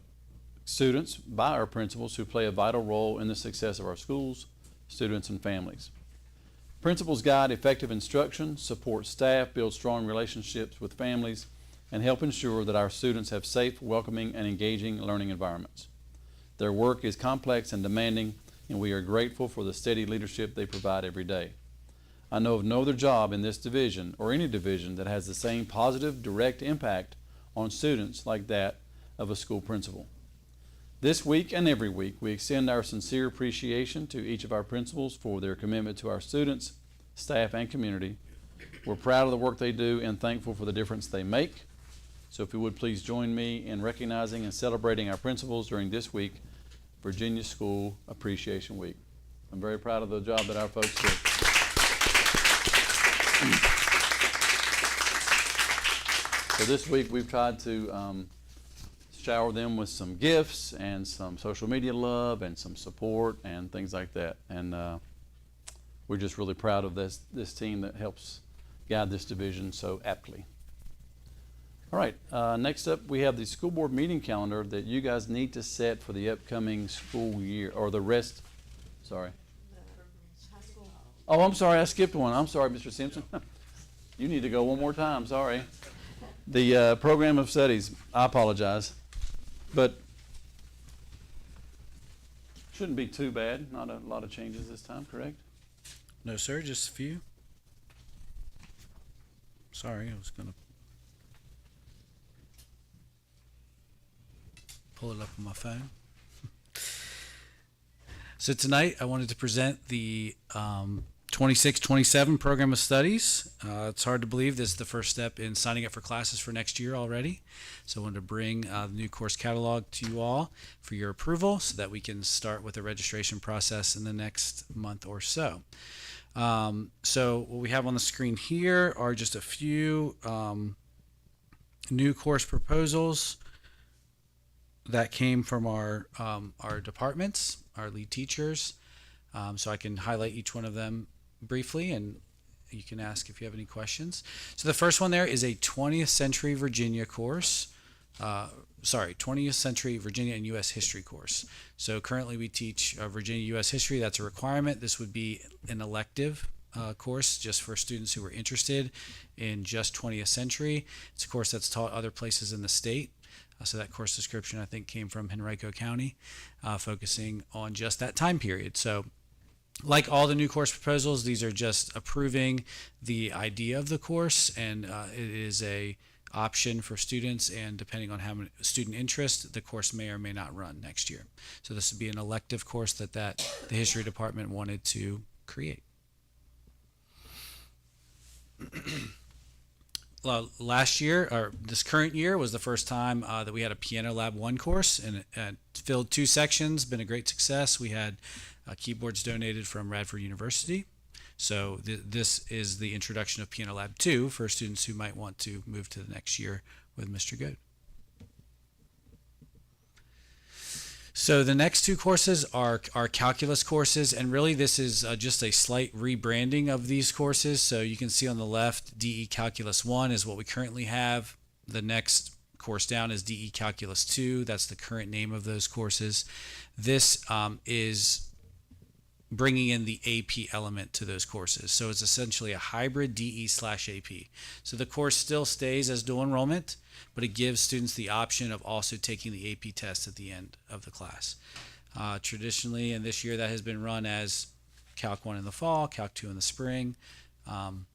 students by our principals who play a vital role in the success of our schools, students, and families. Principals guide effective instruction, support staff, build strong relationships with families, and help ensure that our students have safe, welcoming, and engaging learning environments. Their work is complex and demanding, and we are grateful for the steady leadership they provide every day. I know of no other job in this division or any division that has the same positive, direct impact on students like that of a school principal. This week and every week, we extend our sincere appreciation to each of our principals for their commitment to our students, staff, and community. We're proud of the work they do and thankful for the difference they make. So if you would please join me in recognizing and celebrating our principals during this week, Virginia School Appreciation Week. I'm very proud of the job that our folks do. So this week we've tried to shower them with some gifts and some social media love and some support and things like that. And we're just really proud of this team that helps guide this division so aptly. All right, next up we have the school board meeting calendar that you guys need to set for the upcoming school year, or the rest, sorry. High school. Oh, I'm sorry, I skipped one. I'm sorry, Mr. Simpson. You need to go one more time, sorry. The program of studies, I apologize. But shouldn't be too bad, not a lot of changes this time, correct? No, sir, just a few. Sorry, I was going to pull it up on my phone. So tonight I wanted to present the 26-27 program of studies. It's hard to believe this is the first step in signing up for classes for next year already. So I wanted to bring the new course catalog to you all for your approval so that we can start with the registration process in the next month or so. So what we have on the screen here are just a few new course proposals that came from our departments, our lead teachers. So I can highlight each one of them briefly and you can ask if you have any questions. So the first one there is a 20th century Virginia course. 20th century Virginia and U.S. history course. So currently we teach Virginia U.S. history. That's a requirement. This would be an elective course just for students who are interested in just 20th century. It's a course that's taught other places in the state. So that course description, I think, came from Henrico County, focusing on just that time period. So like all the new course proposals, these are just approving the idea of the course, and it is a option for students, and depending on how many student interest, the course may or may not run next year. So this would be an elective course that the history department wanted to create. Last year, or this current year, was the first time that we had a Piano Lab 1 course, and it filled 2 sections, been a great success. We had keyboards donated from Radford University. So this is the introduction of Piano Lab 2 for students who might want to move to the next year with Mr. Good. So the next 2 courses are calculus courses, and really this is just a slight rebranding of these courses. So you can see on the left, DE Calculus 1 is what we currently have. The next course down is DE Calculus 2. That's the current name of those courses. This is bringing in the AP element to those courses. So it's essentially a hybrid DE/AP. So the course still stays as dual enrollment, but it gives students the option of also taking the AP test at the end of the class. Traditionally, and this year that has been run as Calc 1 in the fall, Calc 2 in the spring. The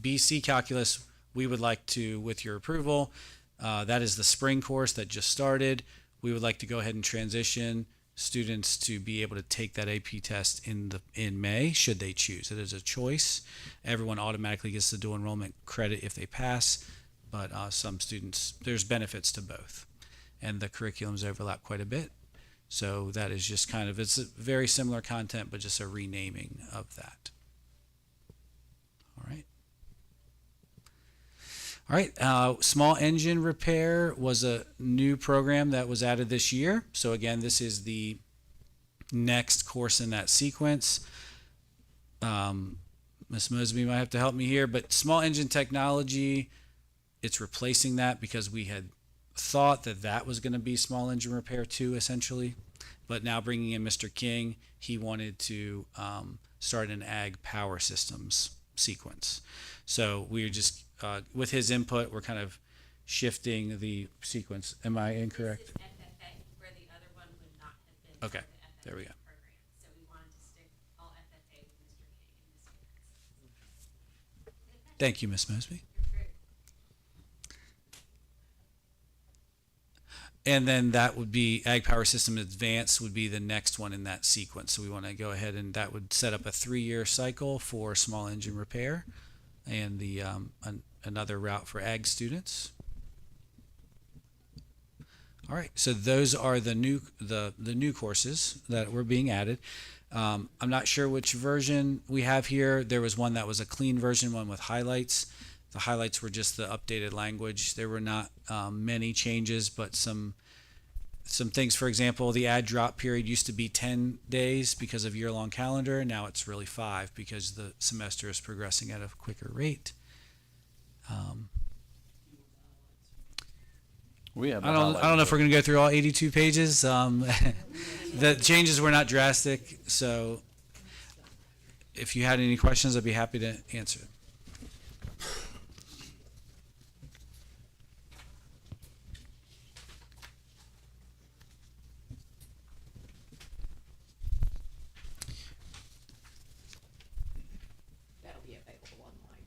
BC Calculus, we would like to, with your approval, that is the spring course that just started. We would like to go ahead and transition students to be able to take that AP test in May, should they choose. It is a choice. Everyone automatically gets the dual enrollment credit if they pass, but some students, there's benefits to both. And the curriculums overlap quite a bit. So that is just kind of, it's a very similar content, but just a renaming of that. All right. All right, small engine repair was a new program that was added this year. So again, this is the next course in that sequence. Ms. Mosby might have to help me here, but small engine technology, it's replacing that because we had thought that that was going to be small engine repair too, essentially. But now bringing in Mr. King, he wanted to start an ag power systems sequence. So we're just, with his input, we're kind of shifting the sequence. Am I incorrect? This is FFA, where the other one would not have been part Okay, of the FFA there we go. program. So we wanted to stick all FFA with Mr. King in this sequence. Thank you, Ms. Mosby. You're great. And then that would be Ag Power System Advanced would be the next one in that sequence. So we want to go ahead and that would set up a 3-year cycle for small engine repair and the another route for ag students. All right, so those are the new courses that were being added. I'm not sure which version we have here. There was one that was a clean version, one with highlights. The highlights were just the updated language. There were not many changes, but some things. For example, the add drop period used to be 10 days because of year-long calendar. Now it's really 5 because the semester is progressing at a quicker rate. We have. I don't know if we're going to go through all 82 pages. The changes were not drastic, so if you had any questions, I'd be happy to answer. That'll be available online.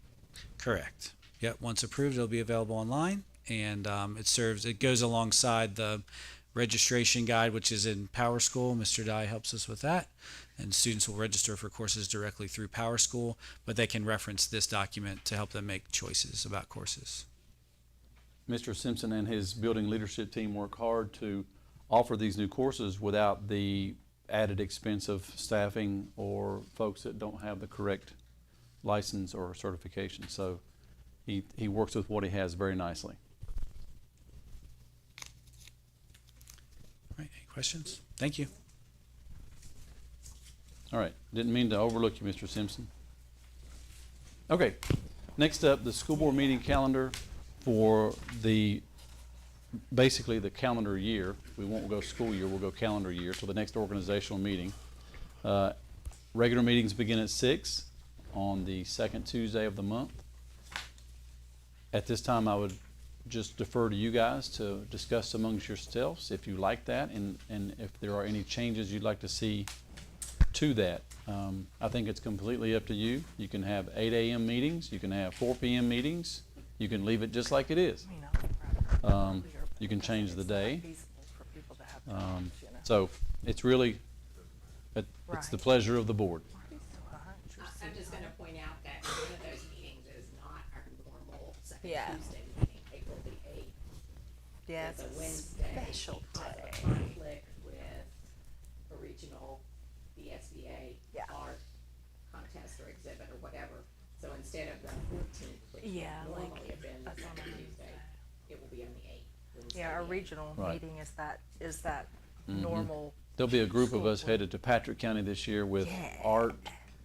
Correct. Yep. Once approved, it'll be available online, and it goes alongside the registration guide, which is in Power School. Mr. Dye helps us with that, and students will register for courses directly through Power School, but they can reference this document to help them make choices about courses. Mr. Simpson and his building leadership team work hard to offer these new courses without the added expense of staffing or folks that don't have the correct license or certification. So he works with what he has very nicely. All right. Any questions? Thank you. All right. Didn't mean to overlook you, Mr. Simpson. Okay. Next up, the school board meeting calendar for basically the calendar year. We won't go school year, we'll go calendar year till the next organizational meeting. Regular meetings begin at 6 on the second Tuesday of the month. At this time, I would just defer to you guys to discuss amongst yourselves if you like that, and if there are any changes you'd like to see to that. I think it's completely up to you. You can have 8 a.m. meetings, you can have 4 p.m. meetings, you can leave it just like it is. You can change the day. So it's really, it's the pleasure of the board. I'm just gonna point out that one of those meetings is not our normal second Yeah. Tuesday meeting, April the 8th. Yeah, It's it's a a Wednesday. special Because of day. conflict with a regional, the SBA Yeah. art contest or exhibit or whatever. So instead of the 14th, which would Yeah, like, normally have been the that's on second a Tuesday, it will be on the 8th. Wednesday Yeah, our the 8th. regional Right. meeting is that Mhm. normal. There'll be a group of school us board. headed to Patrick County this year with Yeah. art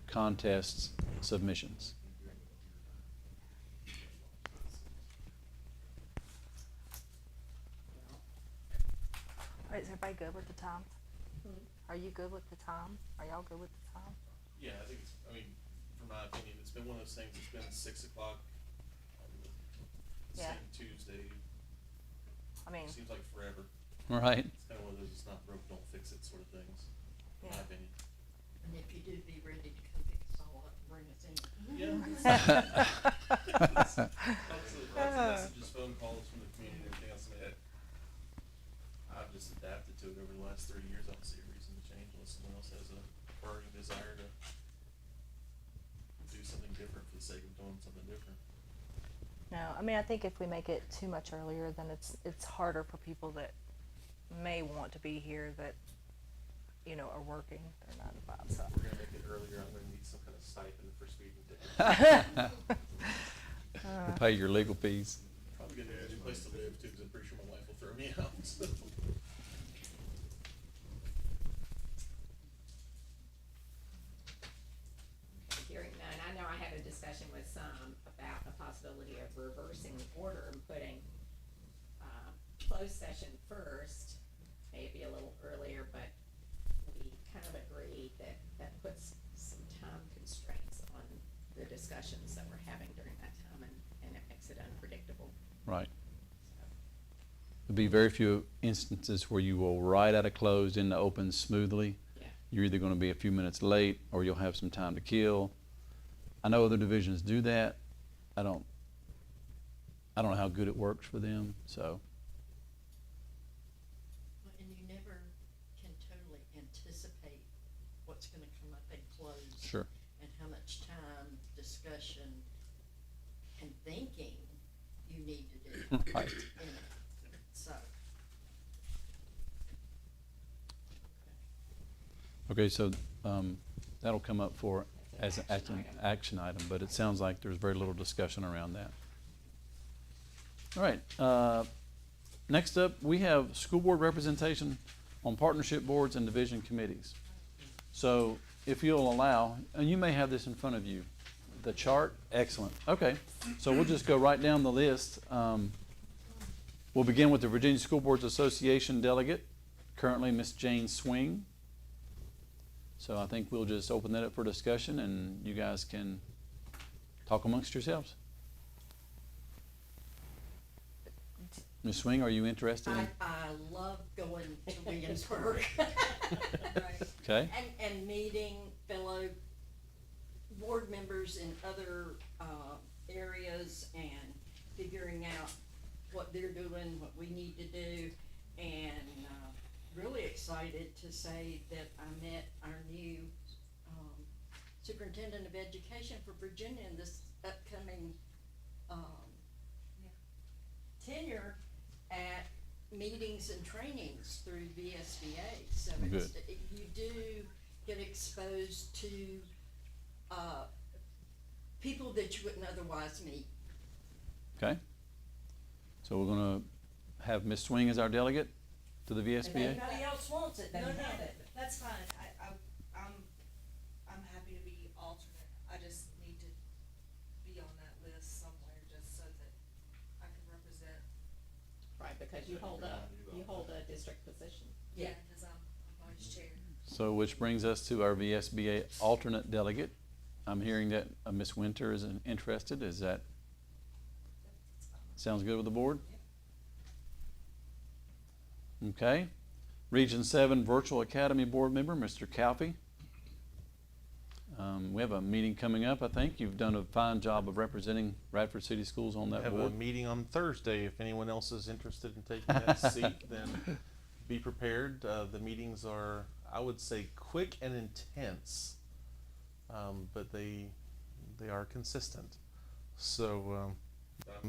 contests submissions. All right, is everybody good with the time? Hmm. Are you good with the time? Are y'all good with the time? Yeah, I think it's, I mean, from my opinion, it's been one of those things, it's been 6 o'clock on the Yeah. same Tuesday. I mean, Seems like forever. Right? It's kind of one of those, it's not broke, don't fix it sort of things, in my Yeah. opinion. And if you do, be ready to come pick us all up and bring us in. Lots of messages, phone calls from the community and everything else. I mean, I've just adapted to it over the last 30 years. I don't see a reason to change unless someone else has a burning desire to do something different for the sake of doing something different. No, I mean, I think if we make it too much earlier, then it's harder for people that may want to be here that, you know, are working their 9 to 5, so. If we're gonna make it earlier, I'm gonna need some kind of stipend for speeding tickets. pay your legal fees. Probably get a new place to live too, because I'm pretty sure my wife will throw me out, so. Hearing none, I know I had a discussion with some about the possibility of reversing the order and putting, closed session first, maybe a little earlier, but we kind of agreed that that puts some time constraints on the discussions that we're having during that time, and it makes it unpredictable. Right. There'll be very few instances where you will right out of closed into open smoothly. Yeah. You're either gonna be a few minutes late, or you'll have some time to kill. I know other divisions do that. I don't know how good it works for them, so. Well, and you never can totally anticipate what's gonna come up in close. Sure. And how much time, discussion, and thinking you need to do. Right. in it. So, Okay, so, that'll come up for, as an action item, but it sounds like there's very little discussion around that. All right, next up, we have school board representation on partnership boards and division committees. So if you'll allow, and you may have this in front of you, the chart, excellent. Okay, so we'll just go right down the list. We'll begin with the Virginia School Boards Association delegate, currently Miss Jane Swing. So I think we'll just open that up for discussion, and you guys can talk amongst yourselves. Ms. Swing, are you interested in? I love going to Williamsburg. Okay. And meeting fellow board members in other, areas and figuring out what they're doing, what we need to do, and, really excited to say that I met our new, superintendent of education for Virginia in this upcoming, tenure at meetings and trainings through VSBA. So it's, Good. you do get exposed to, people that you wouldn't otherwise meet. Okay. So we're gonna have Ms. Swing as our delegate to the If VSBA? anybody else wants it, No, they no, have it. that's fine, I'm happy to be alternate, I just need to be on that list somewhere, just so that I can represent. Right, because you hold a district position. Yeah, cause I'm vice chair. So which brings us to our VSBA alternate delegate. I'm hearing that Ms. Winter is interested. Is that, sounds good with the board? Okay. Region 7 Virtual Academy Board Member, Mr. Calfee. We have a meeting coming up, I think. You've done a fine job of representing Radford City Schools on that Have a board. meeting on Thursday. If anyone else is interested in taking that seat, then be prepared. The meetings are, I would say, quick and intense, but they are consistent. So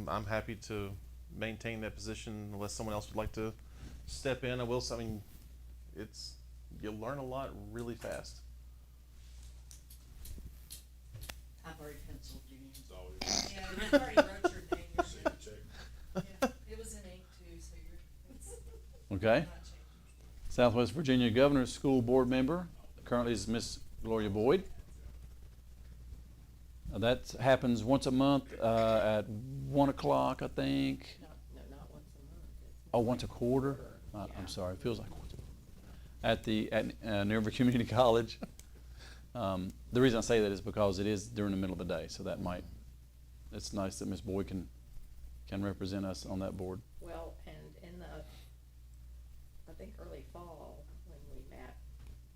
I'm happy to maintain that position unless someone else would like to step in. I will. I mean, you'll learn a lot really fast. I've already penciled you in. Yeah, you already wrote your name, yeah, it was in ink too, so it's Okay. not changing. Southwest Virginia Governor's School Board Member, currently is Miss Gloria Boyd. That happens once a month at 1 o'clock, I think. No, not once a month. It's Oh, once a quarter? I'm sorry, it feels like once a quarter. At Nerva Community College. The reason I say that is because it is during the middle of the day, so that might, it's nice that Ms. Boyd can represent us on that board. Well, and in the, I think early fall, when we met,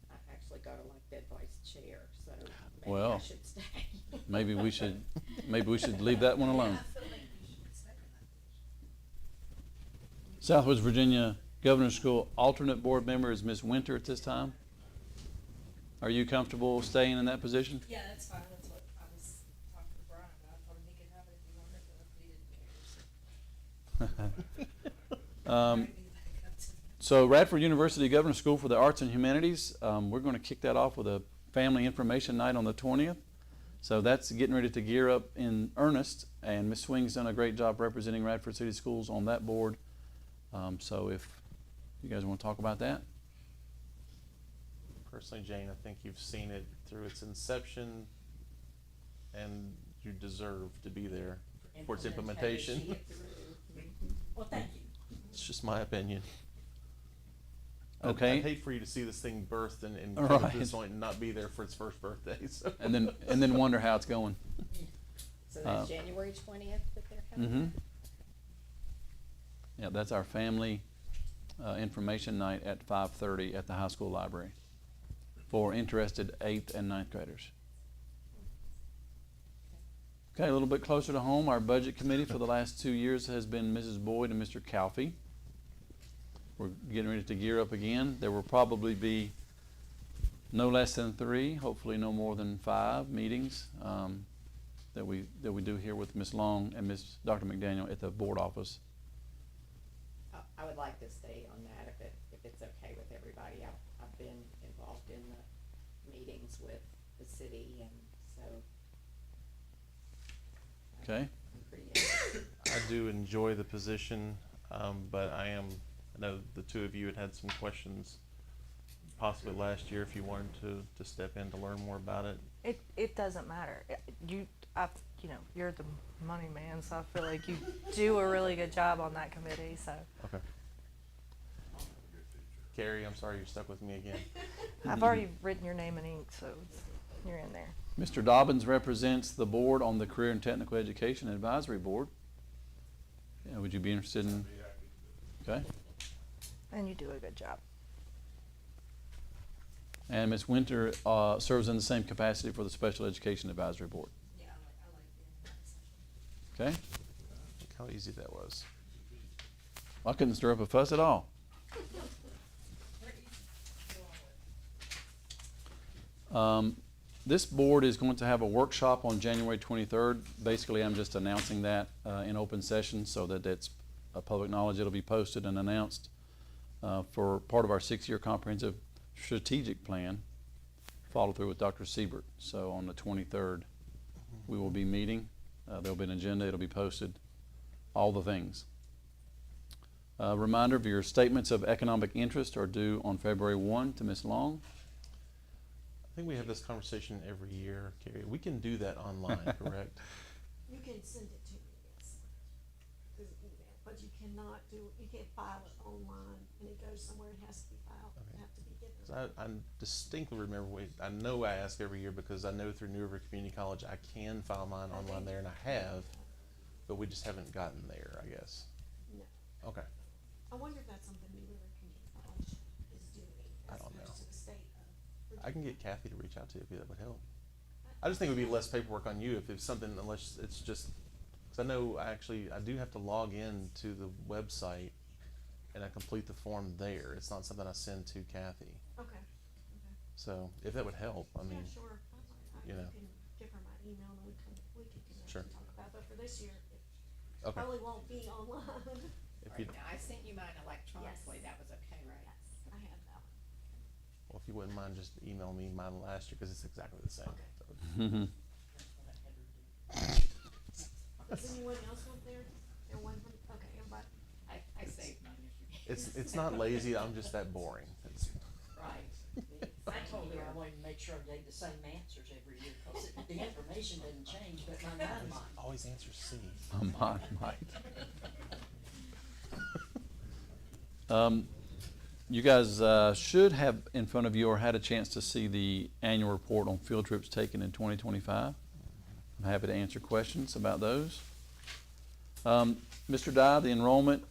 I actually got elected vice chair, so maybe I Well, should stay. maybe we should leave that one alone. I feel like you should stay in that position. Southwest Virginia Governor's School alternate board member is Ms. Winter at this time. Are you comfortable staying in that position? Yeah, that's fine, that's what I was talking to Brian about, I told him he could have it if he wanted, but if he didn't care, so. Might be back up to me. So Radford University Governor's School for the Arts and Humanities, we're going to kick that off with a family information night on the 20th. So that's getting ready to gear up in earnest, and Ms. Swing's done a great job representing Radford City Schools on that board. So if you guys want to talk about that. Personally, Jane, I think you've seen it through its inception, and you deserve to be there for its implementation. See it through. Well, thank you. It's just my opinion. Okay. I'd hate for you to see this thing birthed and All come right. to this point and not be there for its first birthday. So. And then wonder how it's going. So that's January 20th that they're having Mm-hmm. that? Yeah, that's our family information night at 5:30 at the high school library for interested 8th and 9th graders. Okay, a little bit closer to home, our budget committee for the last 2 years has been Mrs. Boyd and Mr. Calfee. We're getting ready to gear up again. There will probably be no less than 3, hopefully no more than 5 meetings that we do here with Ms. Long and Dr. McDaniel at the board office. I would like to stay on that if it's okay with everybody. I've been involved in the meetings with the city, and so. Okay. I'm pretty I do enjoy the position, but I know the two of you had some questions possibly last year if you wanted to step in to learn more about it. It doesn't matter. You're the money man, so I feel like you do a really good job on that committee, so. Okay. Carrie, I'm sorry you're stuck with me again. I've already written your name in ink, so you're in there. Mr. Dobbins represents the board on the Career and Technical Education Advisory Board. Yeah, would you be interested in? Okay. And you do a good job. And Ms. Winter serves in the same capacity for the Special Education Advisory Board. Yeah, I like being in that session. Okay? Look how easy that was. I couldn't stir up a fuss at all. This board is going to have a workshop on January 23rd. Basically, I'm just announcing that in open session so that it's a public knowledge. It'll be posted and announced for part of our 6-year comprehensive strategic plan, follow through with Dr. Siebert. So on the 23rd, we will be meeting. There'll be an agenda. It'll be posted. All the things. Reminder of your statements of economic interest are due on February 1 to Ms. Long. I think we have this conversation every year, Carrie. We can do that online, correct? You can send it to me, yes, through email, but you can't file it online, and it goes somewhere, it has to be filed, it Okay. have to be given. 'Cause I distinctly remember, I know I ask every year because I know through New River Community College I can file mine online there, and I have, but we just haven't gotten there, I guess. No. Okay. I wonder if that's something New River Community College is doing I as don't opposed know. to the state of. I can get Kathy to reach out to you if that would help. I just think it would be less paperwork on you if it's something, unless it's just, because I know I do have to log in to the website and I complete the form there. It's not something I send to Kathy. Okay. So if that would help, I mean, Yeah, sure. you know. You can give her my email and we can connect Sure. and talk about it, but for this year, it okay. probably won't be online. If Right, you, now, I sent you mine electronically. Yes. That was okay, right? Yes, I have that one. well, if you wouldn't mind just email me mine last year because it's exactly the same. Okay. So, Does anyone else want their one from, okay, everybody, I saved mine. it's not lazy. I'm just that boring. It's, Right. I told her I wanted to make sure I gave the same answers every year, cause the information doesn't change, but my mind might. always answer C. Mine might. You guys should have in front of you or had a chance to see the annual report on field trips taken in 2025. I'm happy to answer questions about those. Mr. Dye, the enrollment,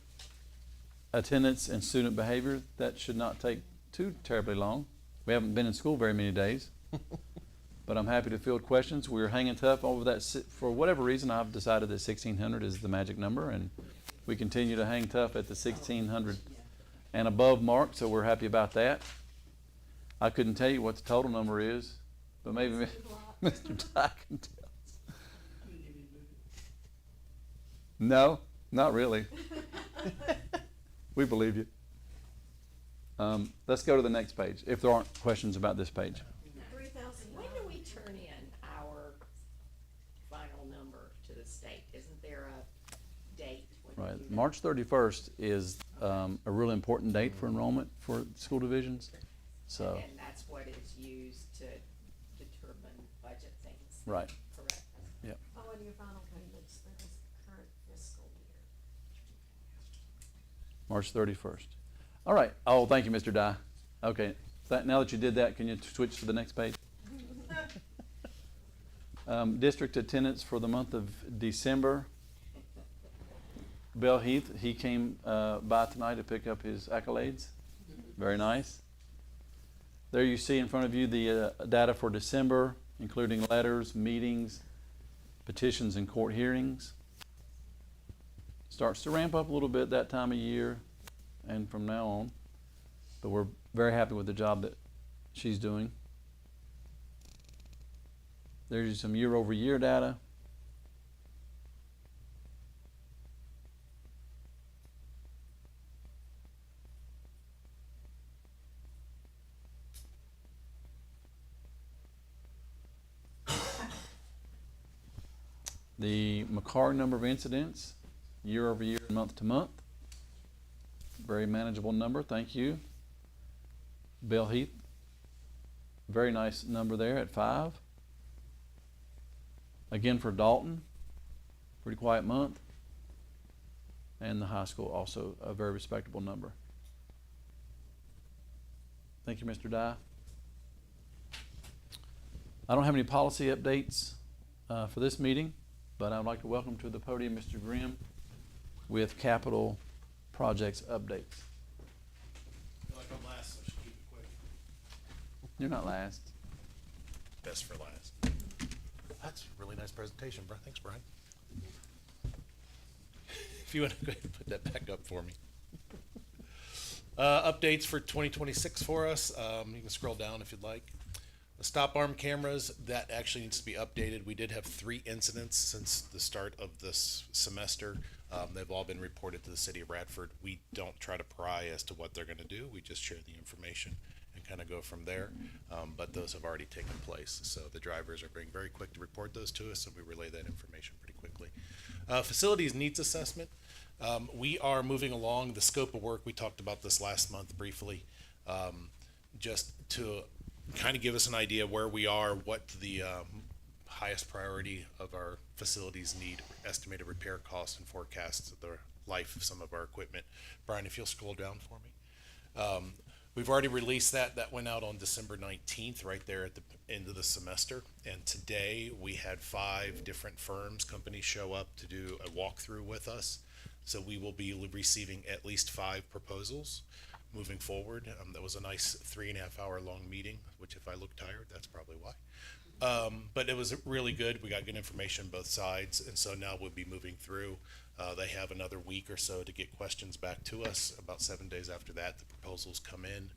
attendance, and student behavior, that should not take too terribly long. We haven't been in school very many days, but I'm happy to field questions. We're hanging tough over that. For whatever reason, I've decided that 1,600 is the magic number, and we continue to hang tough at the 1,600 and above mark, so we're happy about that. I couldn't tell you what the total number is, but maybe Mr. Dye can tell us. No, not really. We believe you. Let's go to the next page, if there aren't questions about this page. 3,000. When do we turn in our state? Isn't there a date when you Right. do that? March 31st is a really important date for enrollment for school divisions. So, And that's what is used to determine budget things? right. Correct. Yep. Oh, and your final payments for this current fiscal year. March 31st. All right. Oh, thank you, Mr. Dye. Okay. Now that you did that, can you switch to the next page? District attendance for the month of December. Bill Heath, he came by tonight to pick up his accolades. Very nice. There you see in front of you the data for December, including letters, meetings, petitions, and court hearings. Starts to ramp up a little bit that time of year and from now on. But we're very happy with the job that she's doing. There's some year-over-year data. The McCarr number of incidents, year over year, month to month. Very manageable number, thank you. Bill Heath, very nice number there at 5. Again for Dalton, pretty quiet month. And the high school also a very respectable number. Thank you, Mr. Dye. I don't have any policy updates for this meeting, but I would like to welcome to the podium Mr. Grimm with capital projects updates. I feel like I'm last, so I should keep it quick. You're not last. Best for last. That's a really nice presentation, Brian. Thanks, Brian. If you want to go ahead and put that back up for me. Updates for 2026 for us. You can scroll down if you'd like. The stop arm cameras, that actually needs to be updated. We did have 3 incidents since the start of this semester. They've all been reported to the city of Radford. We don't try to pry as to what they're going to do. We just share the information and kind of go from there. But those have already taken place. So the drivers are being very quick to report those to us, and we relay that information pretty quickly. Facilities needs assessment. We are moving along the scope of work. We talked about this last month briefly, just to kind of give us an idea where we are, what the highest priority of our facilities need, estimated repair costs and forecasts of the life of some of our equipment. Brian, if you'll scroll down for me. We've already released that. That went out on December 19th, right there at the end of the semester. And today we had 5 different companies show up to do a walkthrough with us. So we will be receiving at least 5 proposals moving forward. That was a nice 3.5 hour long meeting, which if I look tired, that's probably why. But it was really good. We got good information on both sides. And so now we'll be moving through. They have another week or so to get questions back to us. About 7 days after that, the proposals come in,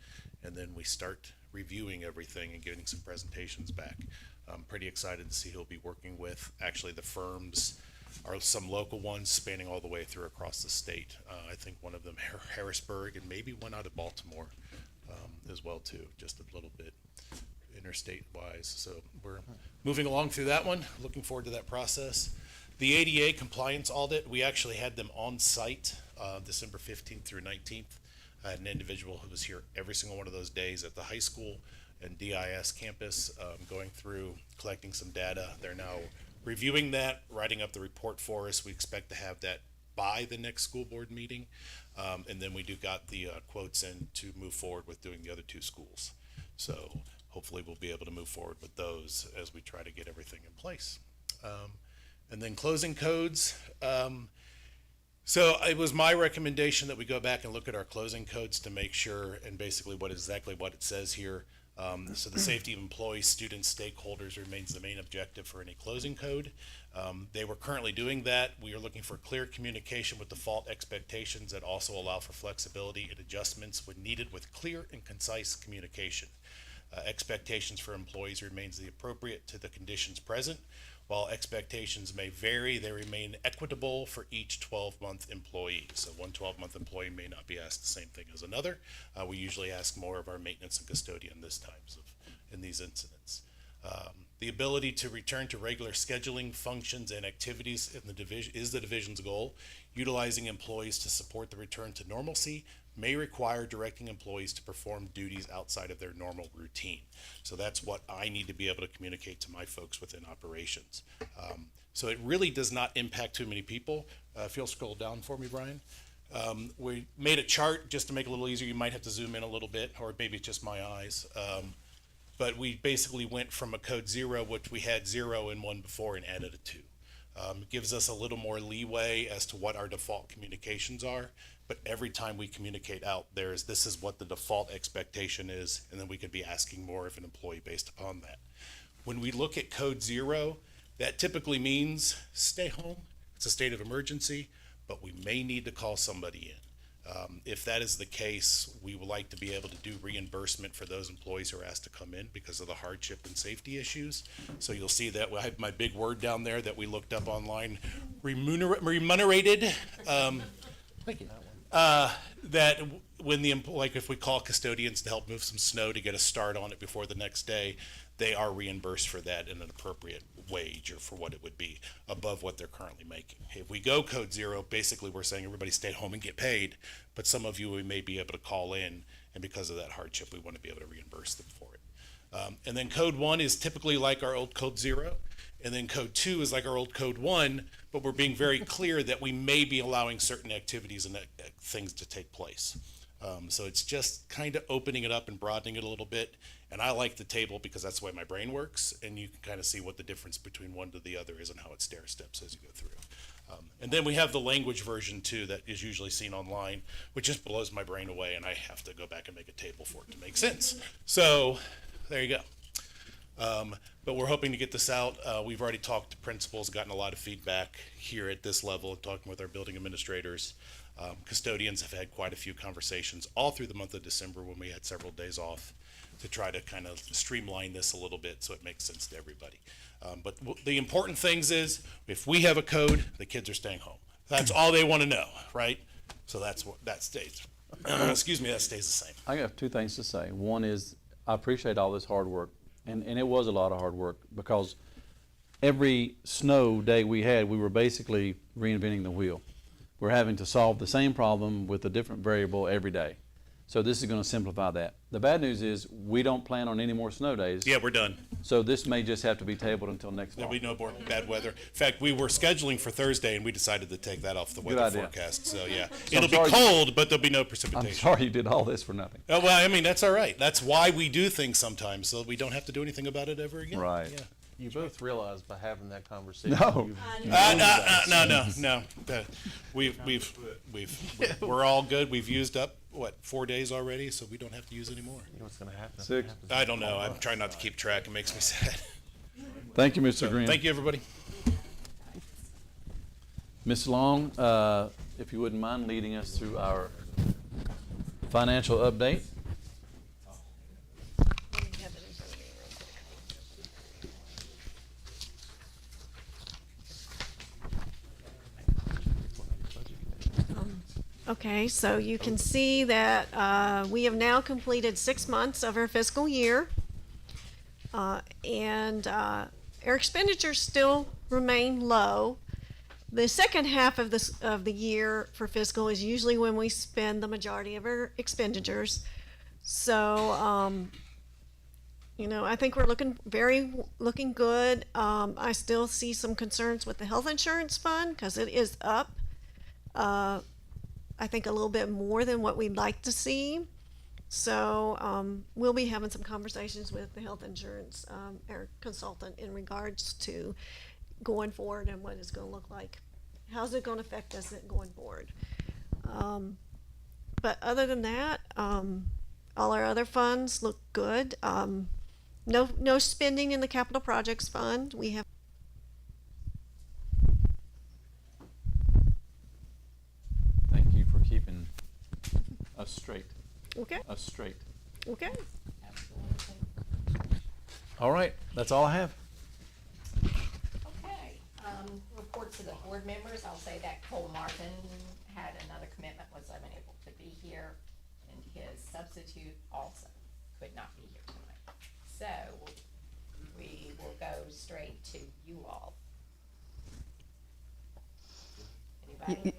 and then we start reviewing everything and getting some presentations back. I'm pretty excited to see who he'll be working with. Actually, the firms are some local ones spanning all the way through across the state. I think one of them, Harrisburg, and maybe one out of Baltimore as well too, just a little bit interstate wise. So we're moving along through that one. Looking forward to that process. The ADA compliance audit, we actually had them on site December 15th through 19th. I had an individual who was here every single one of those days at the high school and DIS campus, going through, collecting some data. They're now reviewing that, writing up the report for us. We expect to have that by the next school board meeting. And then we got the quotes in to move forward with doing the other 2 schools. So hopefully we'll be able to move forward with those as we try to get everything in place. And then closing codes. So it was my recommendation that we go back and look at our closing codes to make sure, and basically what it says here. So the safety of employees, students, stakeholders remains the main objective for any closing code. They were currently doing that. We are looking for clear communication with default expectations that also allow for flexibility and adjustments when needed with clear and concise communication. Expectations for employees remains the appropriate to the conditions present. While expectations may vary, they remain equitable for each 12-month employee. So one 12-month employee may not be asked the same thing as another. We usually ask more of our maintenance and custodian in these incidents. The ability to return to regular scheduling, functions, and activities in the division is the division's goal. Utilizing employees to support the return to normalcy may require directing employees to perform duties outside of their normal routine. So that's what I need to be able to communicate to my folks within operations. So it really does not impact too many people. If you'll scroll down for me, Brian. We made a chart just to make it a little easier. You might have to zoom in a little bit, or maybe it's just my eyes. But we basically went from a code 0, which we had 0 and 1 before, and added a 2. It gives us a little more leeway as to what our default communications are, but every time we communicate out, this is what the default expectation is, and then we could be asking more of an employee based upon that. When we look at code 0, that typically means stay home. It's a state of emergency, but we may need to call somebody in. If that is the case, we would like to be able to do reimbursement for those employees who are asked to come in because of the hardship and safety issues. So you'll see that I have my big word down there that we looked up online, remunerated. Thank you. That when like if we call custodians to help move some snow to get a start on it before the next day, they are reimbursed for that in an appropriate wage or for what it would be above what they're currently making. If we go code 0, basically we're saying everybody stay home and get paid, but some of you we may be able to call in, and because of that hardship, we want to be able to reimburse them for it. And then code 1 is typically like our old code 0, and then code 2 is like our old code 1, but we're being very clear that we may be allowing certain activities and things to take place. So it's just kind of opening it up and broadening it a little bit. And I like the table because that's the way my brain works, and you can kind of see what the difference between one to the other is and how it stair steps as you go through. And then we have the language version too that is usually seen online, which just blows my brain away, and I have to go back and make a table for it to make sense. So there you go. But we're hoping to get this out. We've already talked to principals, gotten a lot of feedback here at this level, talking with our building administrators. Custodians have had quite a few conversations all through the month of December when we had several days off to try to kind of streamline this a little bit so it makes sense to everybody. But the important things is if we have a code, the kids are staying home. That's all they want to know, right? So that's what that stays. Excuse me, that stays the same. I have two things to say. One is I appreciate all this hard work, and it was a lot of hard work because every snow day we had, we were basically reinventing the wheel. We're having to solve the same problem with a different variable every day. So this is going to simplify that. The bad news is we don't plan on any more snow days. Yeah, we're done. So this may just have to be tabled until next fall. There'll be no more bad weather. In fact, we were scheduling for Thursday, and we decided to take that off the weather forecast. So yeah, it'll be cold, but there'll be no precipitation. I'm sorry you did all this for nothing. Oh, well, I mean, that's all right. That's why we do things sometimes, so we don't have to do anything about it ever again. Right. Yeah. You both realize by having that conversation. No. No. We're all good. We've used up, 4 days already, so we don't have to use any more. You know what's gonna happen? 6. I don't know. I'm trying not to keep track. It makes me sad. Thank you, Mr. Green. Thank you, everybody. Ms. Long, if you wouldn't mind leading us through our financial update. Okay, so you can see that we have now completed 6 months of our fiscal year. And our expenditures still remain low. The second half of the year for fiscal is usually when we spend the majority of our expenditures. So, I think we're looking good. I still see some concerns with the health insurance fund because it is up. I think a little bit more than what we'd like to see. So we'll be having some conversations with the health insurance, our consultant, in regards to going forward and what it's going to look like. How's it going to affect us going forward? But other than that, all our other funds look good. No spending in the capital projects fund. We have. Thank you for keeping us straight. Okay. Us straight. Okay. All right, that's all I have. Okay, report to the board members, I'll say that Cole Martin had another commitment, was unable to be here, and his substitute also could not be here tonight. So, we will go straight to you all. Anybody?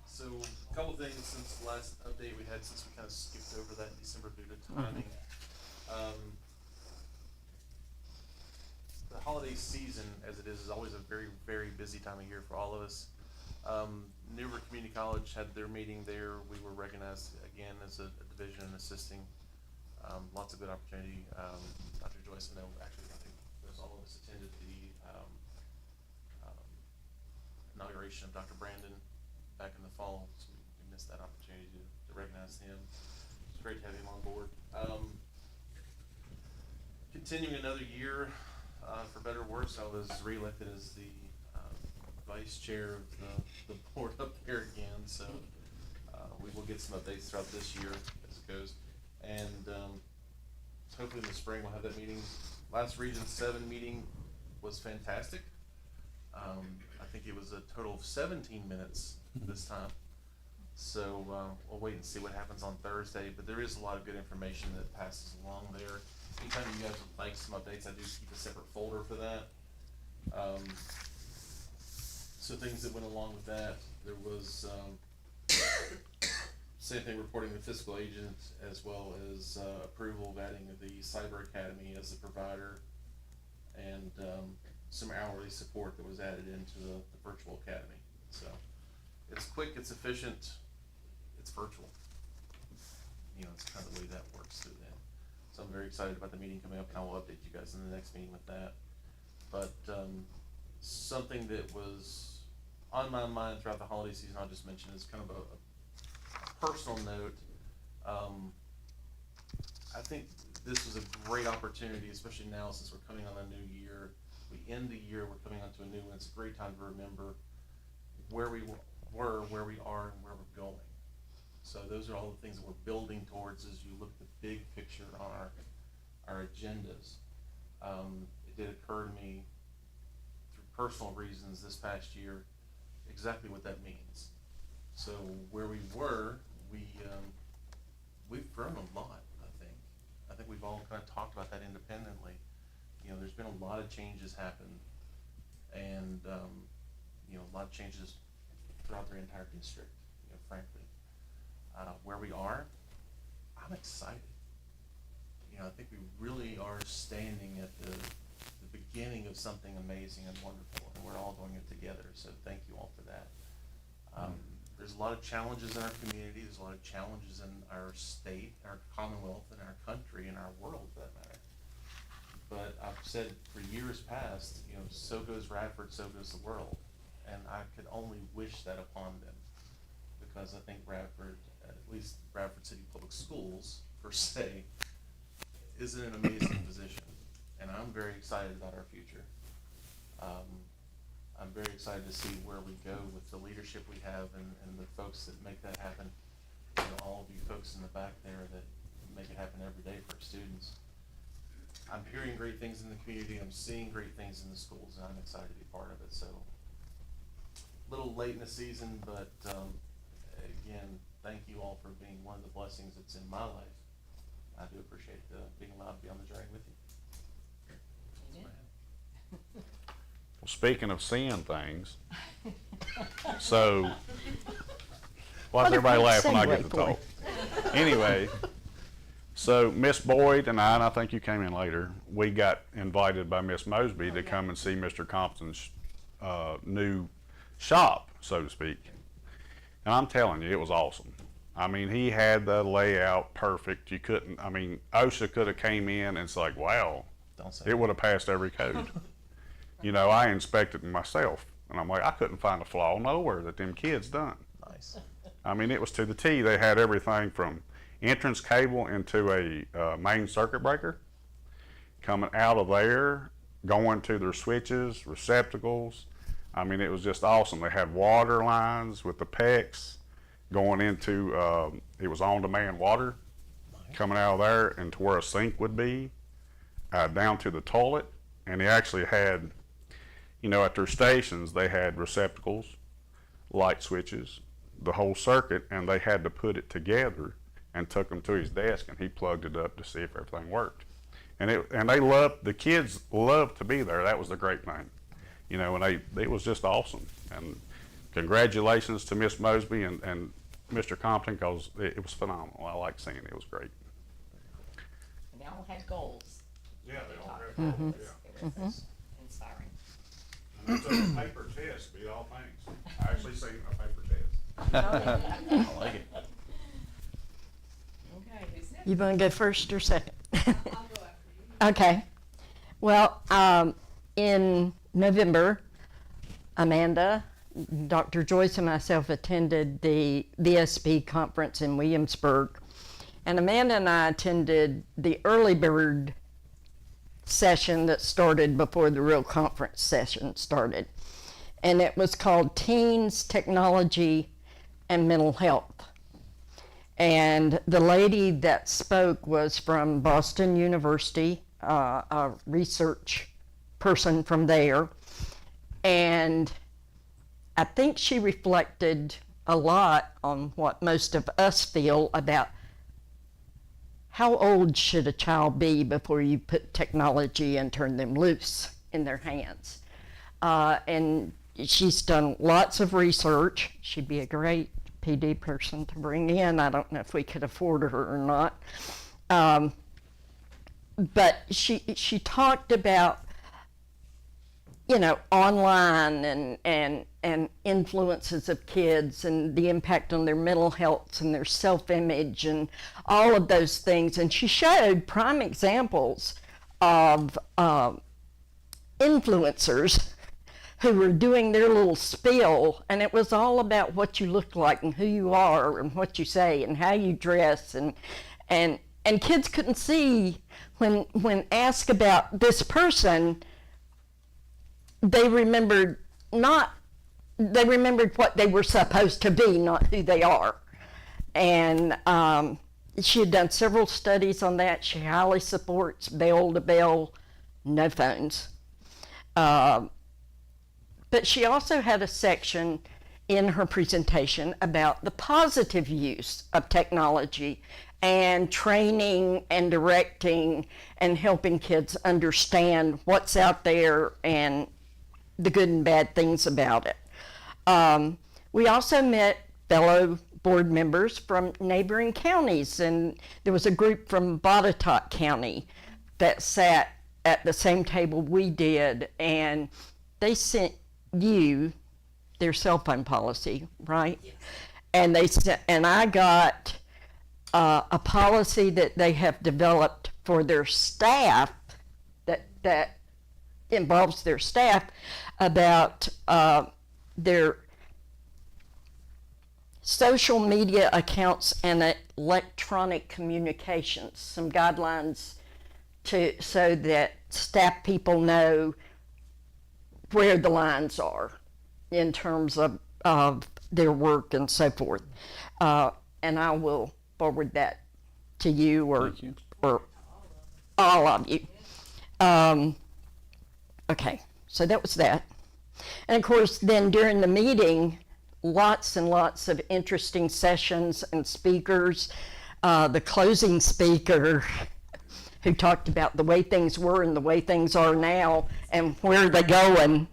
So, a couple things since the last update we had, since we kind of skipped over that in December due to timing. The holiday season, as it is always a very, very busy time of year for all of us. Newburgh Community College had their meeting there. We were recognized again as a division and assisting. Lots of good opportunity. Dr. Joyce, I know, actually, I think all of us attended the inauguration of Dr. Brandon back in the fall, so we missed that opportunity to recognize him. It's great to have him on board. Continuing another year, for better or worse, I was reelected as the vice chair of the board up there again, so we will get some updates throughout this year as it goes. And hopefully in the spring we'll have that meeting. Last Region 7 meeting was fantastic. I think it was a total of 17 minutes this time. So we'll wait and see what happens on Thursday, but there is a lot of good information that passes along there. Anytime you guys would like some updates, I do keep a separate folder for that. So things that went along with that, there was same thing, reporting the fiscal agent, as well as approval of adding the Cyber Academy as a provider, and some hourly support that was added into the virtual academy. So it's quick, it's efficient, it's virtual. You know, it's kind of the way that works through that. So I'm very excited about the meeting coming up, and I will update you guys in the next meeting with that. But something that was on my mind throughout the holiday season, I'll just mention, is kind of a personal note. I think this was a great opportunity, especially now since we're coming on a new year. We end the year, we're coming on to a new one. It's a great time to remember where we were, where we are, and where we're going. So those are all the things that we're building towards as you look at the big picture on our agendas. It did occur to me through personal reasons this past year exactly what that means. So where we were, we've grown a lot, I think. I think we've all kind of talked about that independently. You know, there's been a lot of changes happen, and you know, a lot of changes throughout their entire district, you know, frankly. Where we are, I'm excited. You know, I think we really are standing at the beginning of something amazing and wonderful, and we're all doing it together, so thank you all for that. There's a lot of challenges in our community, there's a lot of challenges in our state, our Commonwealth, and our country, and our world, for that matter. But I've said for years past, you know, so goes Radford, so goes the world, and I could only wish that upon them, because I think Radford, at least Radford City Public Schools, per se, is in an amazing position, and I'm very excited about our future. I'm very excited to see where we go with the leadership we have and the folks that make that happen. You know, all of you folks in the back there that make it happen every day for our students. I'm hearing great things in the community, I'm seeing great things in the schools, and I'm excited to be part of it. So, a little late in the season, but again, thank you all for being one of the blessings that's in my life. I do appreciate being allowed to be on the journey with you. Well, speaking of seeing things, so why does everybody laugh when I get to talk? Anyway, so Miss Boyd and I think you came in later, we got invited by Miss Mosby to come and see Mr. Compton's new shop, so to speak. And I'm telling you, it was awesome. I mean, he had the layout perfect. You couldn't, I mean, OSHA could have came in and it's like, wow, it would have passed every code. You know, I inspected it myself, and I'm like, I couldn't find a flaw nowhere that them kids done. Nice. I mean, it was to the T. They had everything from entrance cable into a main circuit breaker, coming out of there, going to their switches, receptacles. I mean, it was just awesome. They had water lines with the PEX going into, it was on-demand water coming out of there and to where a sink would be, down to the toilet. And they actually had, you know, at their stations, they had receptacles, light switches, the whole circuit, and they had to put it together and took them to his desk, and he plugged it up to see if everything worked. and they loved, the kids loved to be there. That was the great thing, you know, and it was just awesome. And congratulations to Miss Mosby and Mr. Compton, because it was phenomenal. I like seeing it. It was great. And they all had goals. Yeah, they all talked had about. goals, It was inspiring. And they took a paper test, beat all things. I actually seen a paper test. I like it. Okay, who's next? You want to go first or second? I'll go after you. Okay. Well, in November, Amanda, Dr. Joyce, and myself attended the VSB conference in Williamsburg. And Amanda and I attended the early bird session that started before the real conference session started. And it was called Teens, Technology, and Mental Health. And the lady that spoke was from Boston University, a research person from there. And I think she reflected a lot on what most of us feel about how old should a child be before you put technology and turn them loose in their hands. And she's done lots of research. She'd be a great PD person to bring in. I don't know if we could afford her or not. But she talked about, you know, online and influences of kids and the impact on their mental health and their self-image and all of those things. And she showed prime examples of influencers who were doing their little spiel, and it was all about what you look like and who you are and what you say and how you dress, and kids couldn't see when asked about this person. They remembered what they were supposed to be, not who they are. And she had done several studies on that. She highly supports bell-to-bell, no phones. But she also had a section in her presentation about the positive use of technology and training and directing and helping kids understand what's out there and the good and bad things about it. We also met fellow board members from neighboring counties, and there was a group from Botetourt County that sat at the same table we did, and they sent you their cell phone policy, right? Yes. And they sent, and I got a policy that they have developed for their staff that involves their staff about their social media accounts and electronic communications, some guidelines so that staff people know where the lines are in terms of their work and so forth. And I will forward that to you or all of you. Okay, so that was that. And of course, then during the meeting, lots and lots of interesting sessions and speakers. The closing speaker who talked about the way things were and the way things are now and where they're going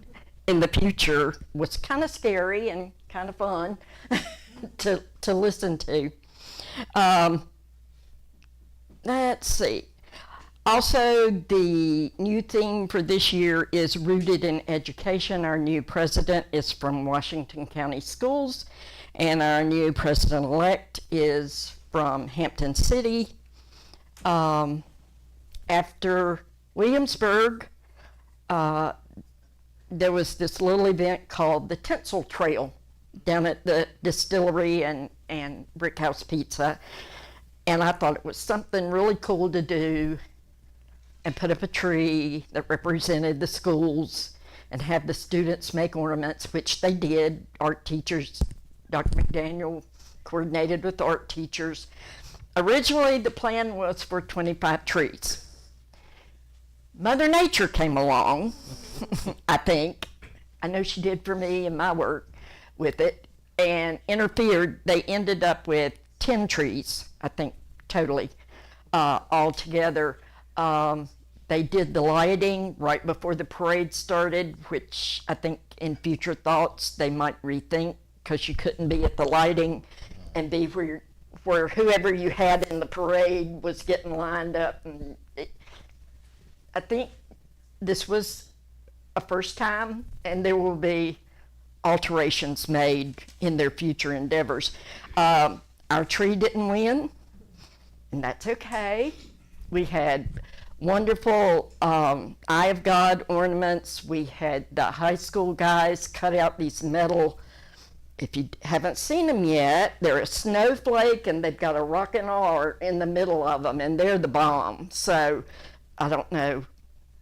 in the future was kind of scary and kind of fun to listen to. Let's see. Also, the new theme for this year is Rooted in Education. Our new president is from Washington County Schools, and our new president-elect is from Hampton City. After Williamsburg, there was this little event called the Tinsel Trail down at the distillery and Brickhouse Pizza, and I thought it was something really cool to do and put up a tree that represented the schools and have the students make ornaments, which they did. Art teachers, Dr. McDaniel coordinated with art teachers. Originally, the plan was for 25 trees. Mother Nature came along, I think. I know she did for me in my work with it, and interfered. They ended up with 10 trees, I think, totally, all together. They did the lighting right before the parade started, which I think in future thoughts they might rethink, because you couldn't be at the lighting and be where whoever you had in the parade was getting lined up. And I think this was a first time, and there will be alterations made in their future endeavors. Our tree didn't win, and that's okay. We had wonderful Eye of God ornaments. We had the high school guys cut out these metal, if you haven't seen them yet, they're a snowflake and they've got a rockin' R in the middle of them, and they're the bomb. So I don't know.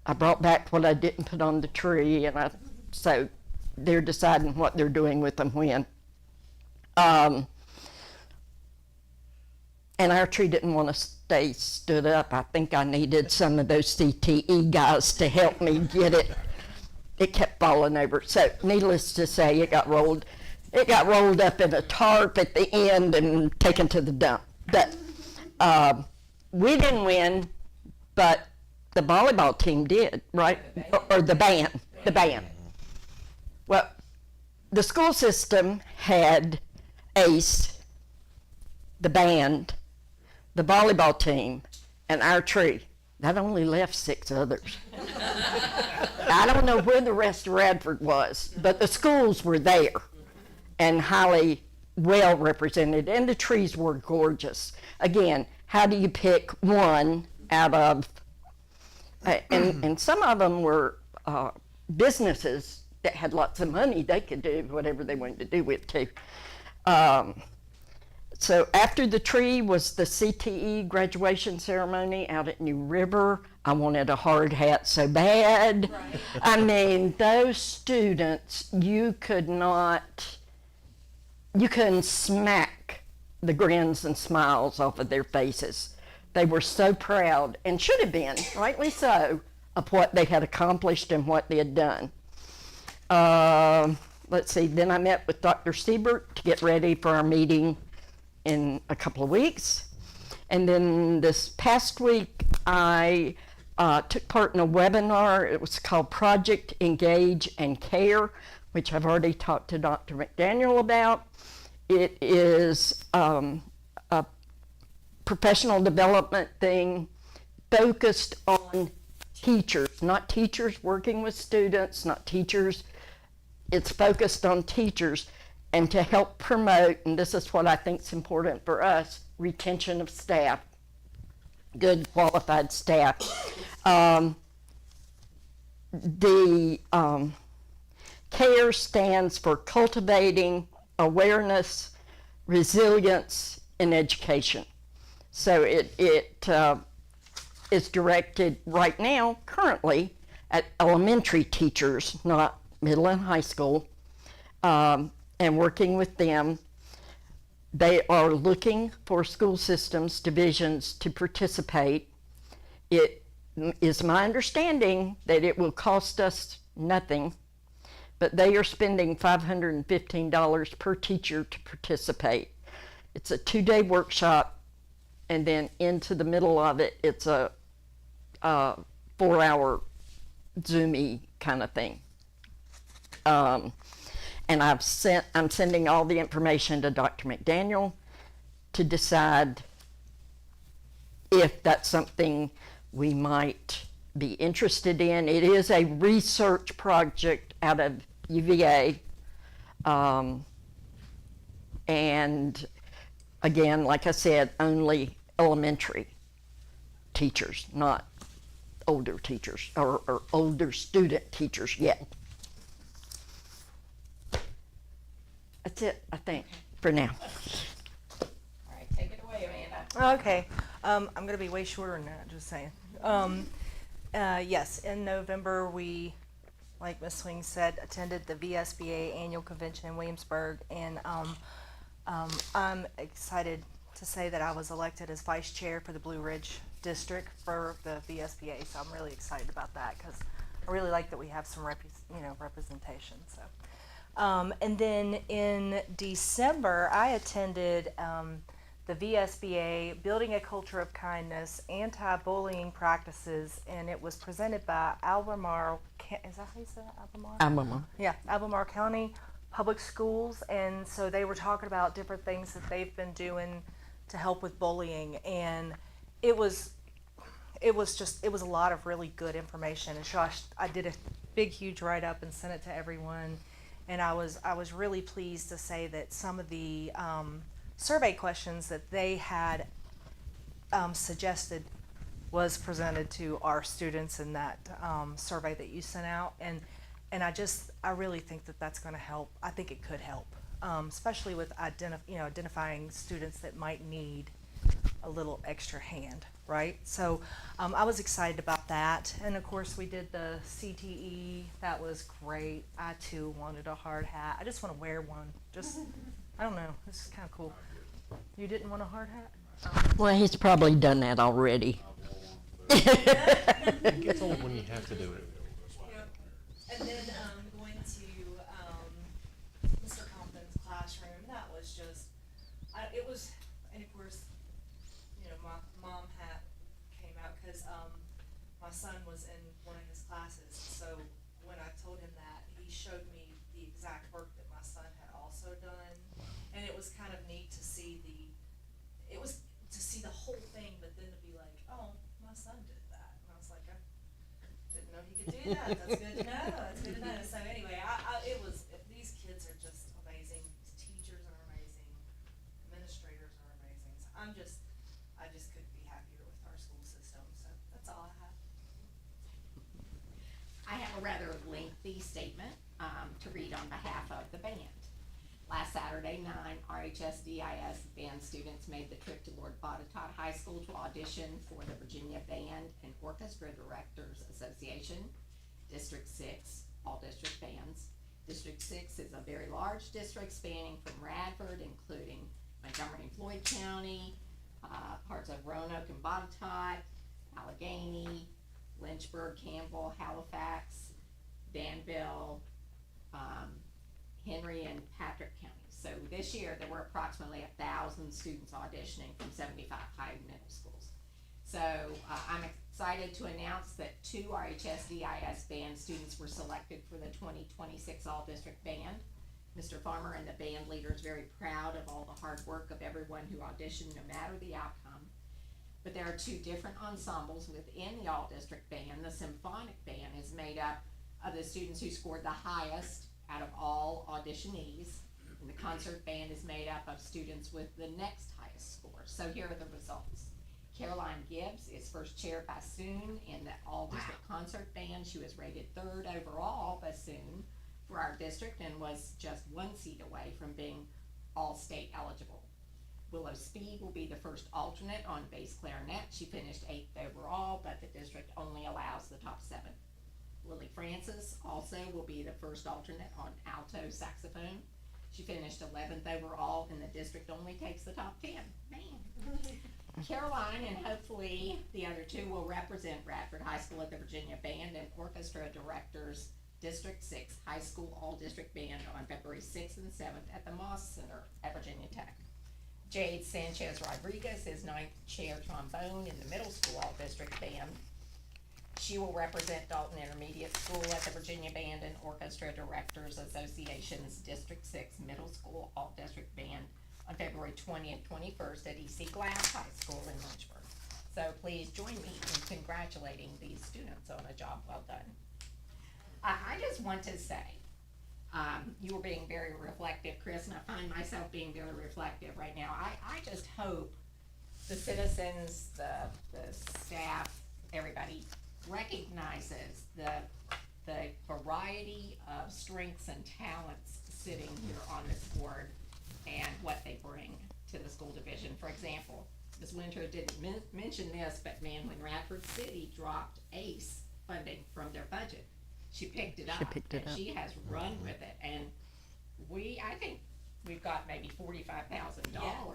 I brought back what I didn't put on the tree, and so they're deciding what they're doing with them when. And our tree didn't want to stay stood up. I think I needed some of those CTE guys to help me get it. It kept falling over. So needless to say, it got rolled up in a tarp at the end and taken to the dump. But we didn't win, but the volleyball team did, right? Or the band. The band. Well, the school system had ACE, the band, the volleyball team, and our tree. That only left 6 others. I don't know where the rest of Radford was, but the schools were there and highly well represented, and the trees were gorgeous. Again, how do you pick one out of, and some of them were businesses that had lots of money. They could do whatever they wanted to do with too. So after the tree was the CTE graduation ceremony out at New River. I wanted a hard hat so bad. Right. I mean, those students, you couldn't smack the grins and smiles off of their faces. They were so proud, and should have been, rightly so, of what they had accomplished and what they had done. Let's see, then I met with Dr. Siebert to get ready for our meeting in a couple of weeks. And then this past week, I took part in a webinar. It was called Project Engage and Care, which I've already talked to Dr. McDaniel about. It is a professional development thing focused on teachers, not teachers working with students, not teachers. It's focused on teachers, and to help promote, and this is what I think is important for us, retention of staff, good qualified staff. The CARE stands for Cultivating Awareness, Resilience, and Education. So it is directed right now, currently, at elementary teachers, not middle and high school, and working with them. They are looking for school systems divisions to participate. It is my understanding that it will cost us nothing, but they are spending $515 per teacher to participate. It's a 2-day workshop, and then into the middle of it, it's a 4-hour Zoom-y kind of thing. And I'm sending all the information to Dr. McDaniel to decide if that's something we might be interested in. It is a research project out of UVA. And again, like I said, only elementary teachers, not older teachers or older student teachers yet. That's it, I think, for now. All right, take it away, Amanda. Okay, I'm gonna be way shorter than that, just saying. Yes, in November, we, like Ms. Swing said, attended the VSBA annual convention in Williamsburg, and I'm excited to say that I was elected as vice chair for the Blue Ridge district for the VSBA, so I'm really excited about that, because I really like that we have some representation, so. And then in December, I attended the VSBA, Building a Culture of Kindness, Anti-Bullying Practices, and it was presented by Albemarle, is that how you say that, Albemarle? Albemarle. Yeah, Albemarle County Public Schools, and so they were talking about different things that they've been doing to help with bullying, and it was a lot of really good information. And so I did a big, huge write-up and sent it to everyone, and I was really pleased to say that some of the survey questions that they had suggested was presented to our students in that survey that you sent out, and I really think that that's going to help. I think it could help, especially with identifying students that might need a little extra hand, right? So I was excited about that, and of course we did the CTE. That was great. I too wanted a hard hat. I just want to wear one. I don't know. This is kind of cool. You didn't want a hard hat? Well, he's probably done that already. It gets old when you have to do it. And then going to Mr. Compton's classroom, that was just, it was, and of course, my mom hat came out because my son was in one of his classes. So when I told him that, he showed me the exact work that my son had also done, and it was kind of neat to see the whole thing, but then to be like, oh, my son did that, and I was like, I didn't know he could do that. That's good to know. That's good to know. So anyway, these kids are just amazing. Teachers are amazing. Administrators are amazing. So I just couldn't be happier with our school system. So that's all I have. I have a rather lengthy statement to read on behalf of the band. Last Saturday, 9 RHSDIS band students made the trip to Lord Botetourt High School to audition for the Virginia Band and Orchestra Directors Association, District 6, all district bands. District 6 is a very large district spanning from Radford, including Montgomery and Floyd County, parts of Roanoke and Botetourt, Allegheny, Lynchburg, Campbell, Halifax, Danville, Henry, and Patrick counties. So this year there were approximately 1,000 students auditioning from 75 high and middle schools. So I'm excited to announce that 2 RHSDIS band students were selected for the 2026 All-District Band. Mr. Farmer and the band leader is very proud of all the hard work of everyone who auditioned, no matter the outcome. But there are 2 different ensembles within the All-District Band. The Symphonic Band is made up of the students who scored the highest out of all auditionees, and the concert band is made up of students with the next highest score. So here are the results. Caroline Gibbs is first chair bassoon in the all-district concert band. She was rated 3rd overall bassoon for our district and was just 1 seat away from being all-state eligible. Willow Speed will be the first alternate on bass clarinet. She finished 8th overall, but the district only allows the top 7. Lily Francis also will be the first alternate on alto saxophone. She finished 11th overall, and the district only takes the top 10. Man. Caroline and hopefully the other 2 will represent Radford High School at the Virginia Band and Orchestra Directors District 6 High School All-District Band on February 6th and 7th at the Moss Center at Virginia Tech. Jade Sanchez Rodriguez is 9th chair trombone in the middle school all-district band. She will represent Dalton Intermediate School at the Virginia Band and Orchestra Directors Association's District 6 Middle School All-District Band on February 20th, 21st at E.C. Glass High School in Lynchburg. So please join me in congratulating these students on a job well done. I just want to say, you were being very reflective, Chris, and I find myself being very reflective right now. I just hope the citizens, the staff, everybody recognizes the variety of strengths and talents sitting here on this board and what they bring to the school division. For example, Ms. Winter didn't mention this, but man, when Radford City dropped ACE funding from their budget, she picked it up. She has run with it, and I think we've got maybe $45,000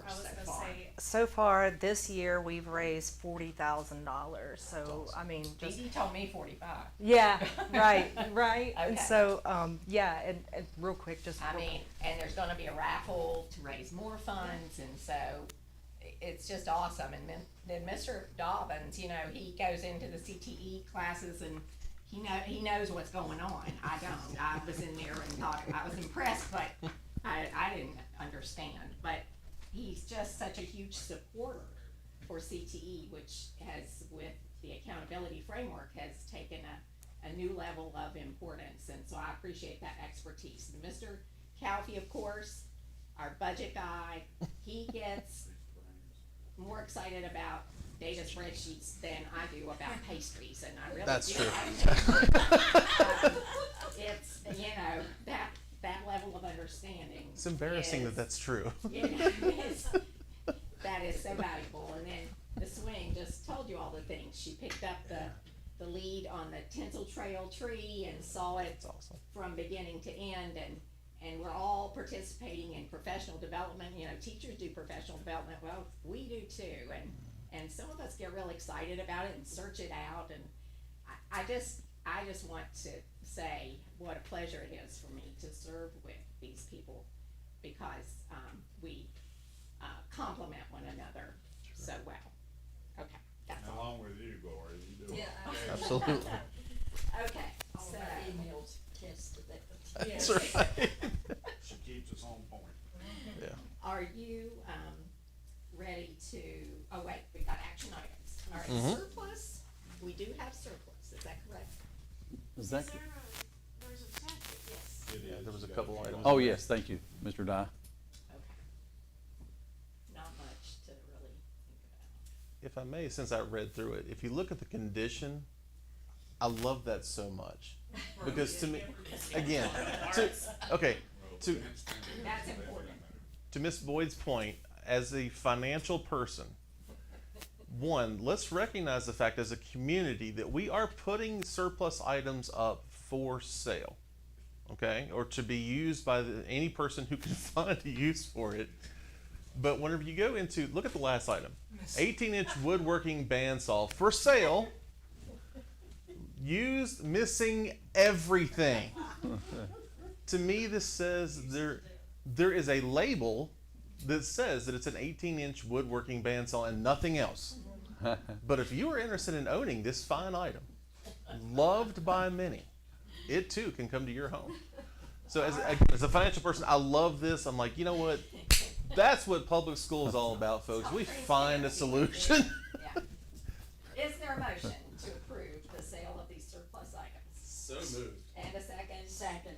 so far. So far this year we've raised $40,000. So I mean, just Dee told me 45. Yeah, right. Okay. And so yeah, and real quick, just and there's going to be a raffle to raise more funds, and so it's just awesome. And then Mr. Dobbins, you know, he goes into the CTE classes and he knows what's going on. I don't. I was in there and thought I was impressed, but I didn't understand. But he's just such a huge supporter for CTE, which has, with the accountability framework, has taken a new level of importance. And so I appreciate that expertise. And Mr. Calfee, of course, our budget guy, he gets more excited about data spreadsheets than I do about pastries, and I really That's do. true. It's, you know, that level of understanding. It's embarrassing that that's true. You know, that is so valuable. And then the swing just told you all the things. She picked up the lead on the Tinsel Trail tree and saw it awesome. from beginning to end, and we're all participating in professional development. You know, teachers do professional development. Well, we do too, and some of us get real excited about it and search it out. And I just want to say what a pleasure it is for me to serve with these people, because we complement one another so well. Okay, that's all. Along with you, Gloria, you do it. Yeah, Absolutely. Okay, all so of our emails test that. That's right. She keeps us on point. Yeah. are you ready to, oh wait, we got action items. All right, Mhm. surplus, we do have surplus, is that correct? Is that? There's a packet, yes. It Yeah, is. there was a You couple gotta- items. Oh, yes, thank you, Mr. Dye. Okay. Not much to really think about. If I may, since I read through it, if you look at the condition, I love that so much. Because to me, again, to That's important. to Ms. Boyd's point, as a financial person, one, let's recognize the fact as a community that we are putting surplus items up for sale, okay, or to be used by any person who can find a use for it. But whenever you go into, look at the last item, 18-inch woodworking bandsaw for sale, used, missing everything. To me, this says there is a label that says that it's an 18-inch woodworking bandsaw and nothing else. But if you are interested in owning this fine item, loved by many, it too can come to your home. So as a financial person, I love this. I'm like, you know what? That's what public school is all about, folks. We find a solution. Yeah. Is there a motion to approve the sale of these surplus items? So moved. And a second? Second.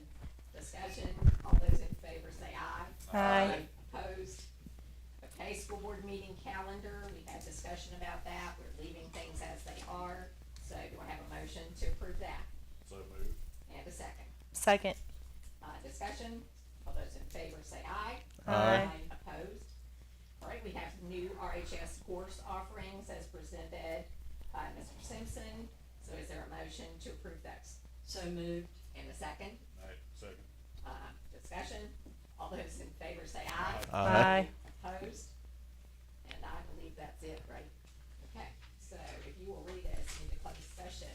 Discussion, all those in favor say aye. Aye. Opposed? Okay, school board meeting calendar, we had discussion about that, we're leaving things as they are. So do I have a motion to approve that? So moved. And a second? Second. Discussion, all those in favor say aye. Aye. Opposed? All right, we have new RHS course offerings as presented by Mr. Simpson. So is there a motion to approve those? So moved. And a second? Aye, second. Discussion, all those in favor say aye. Aye. Opposed? And I believe that's it, right? Okay, so if you will read us into closed session.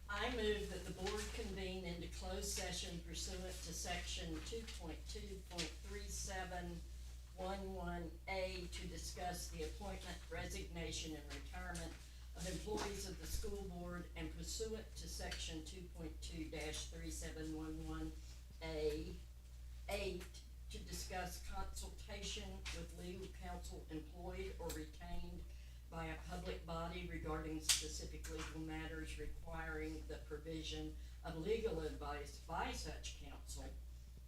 I move that the board convene into closed session pursuant to section 2.2.3711A to discuss the appointment, resignation, and retirement of employees of the school board, and pursuant to section 2.2-3711A8 to discuss consultation with legal counsel employed or retained by a public body regarding specific legal matters requiring the provision of legal advice by such counsel.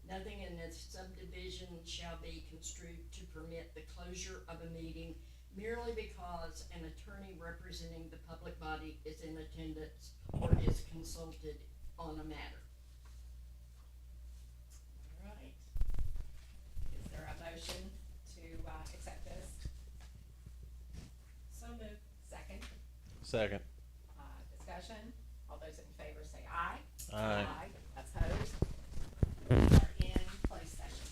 Nothing in this subdivision shall be construed to permit the closure of a meeting merely because an attorney representing the public body is in attendance or is consulted on a matter. All right. Is there a motion to accept this? So moved. Second? Second. Discussion, all those in favor say aye. Aye. Opposed? We are in closed session.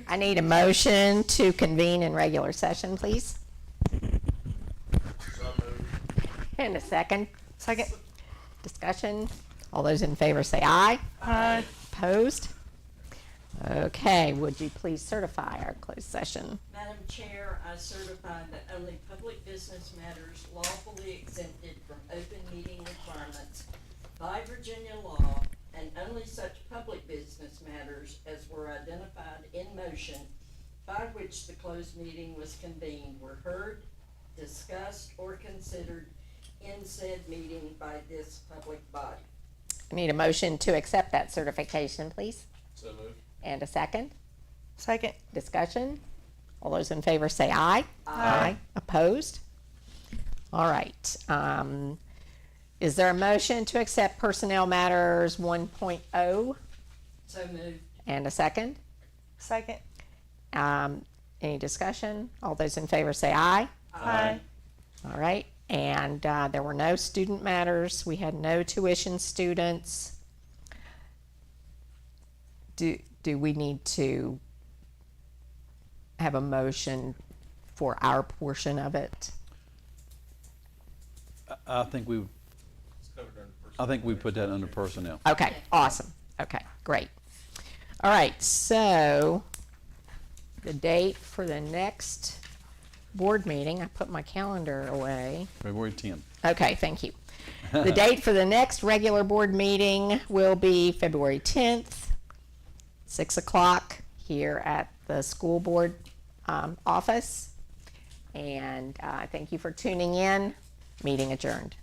I need a motion to convene in regular session, please. And a second. Second. Discussion. All those in favor say aye. Aye. Opposed? Okay, would you please certify our closed session? Madam Chair, I certify that only public business matters lawfully exempted from open meeting requirements by Virginia law, and only such public business matters as were identified in motion by which the closed meeting was convened were heard, discussed, or considered in said meeting by this public body. I need a motion to accept that certification, please. So moved. And a second. Second. Discussion. All those in favor say aye. Aye. Opposed? All right. Is there a motion to accept personnel matters 1.0? So moved. And a second. Second. Any discussion? All those in favor say aye. Aye. All right. And there were no student matters. We had no tuition students. Do we need to have a motion for our portion of it? I think we, It's covered under personnel. I think we put that under personnel. Okay, awesome. Okay, great. All right, so the date for the next board meeting, I put my calendar away. February 10th. Okay, thank you. The date for the next regular board meeting will be February 10th, 6 o'clock here at the school board office. And thank you for tuning in. Meeting adjourned.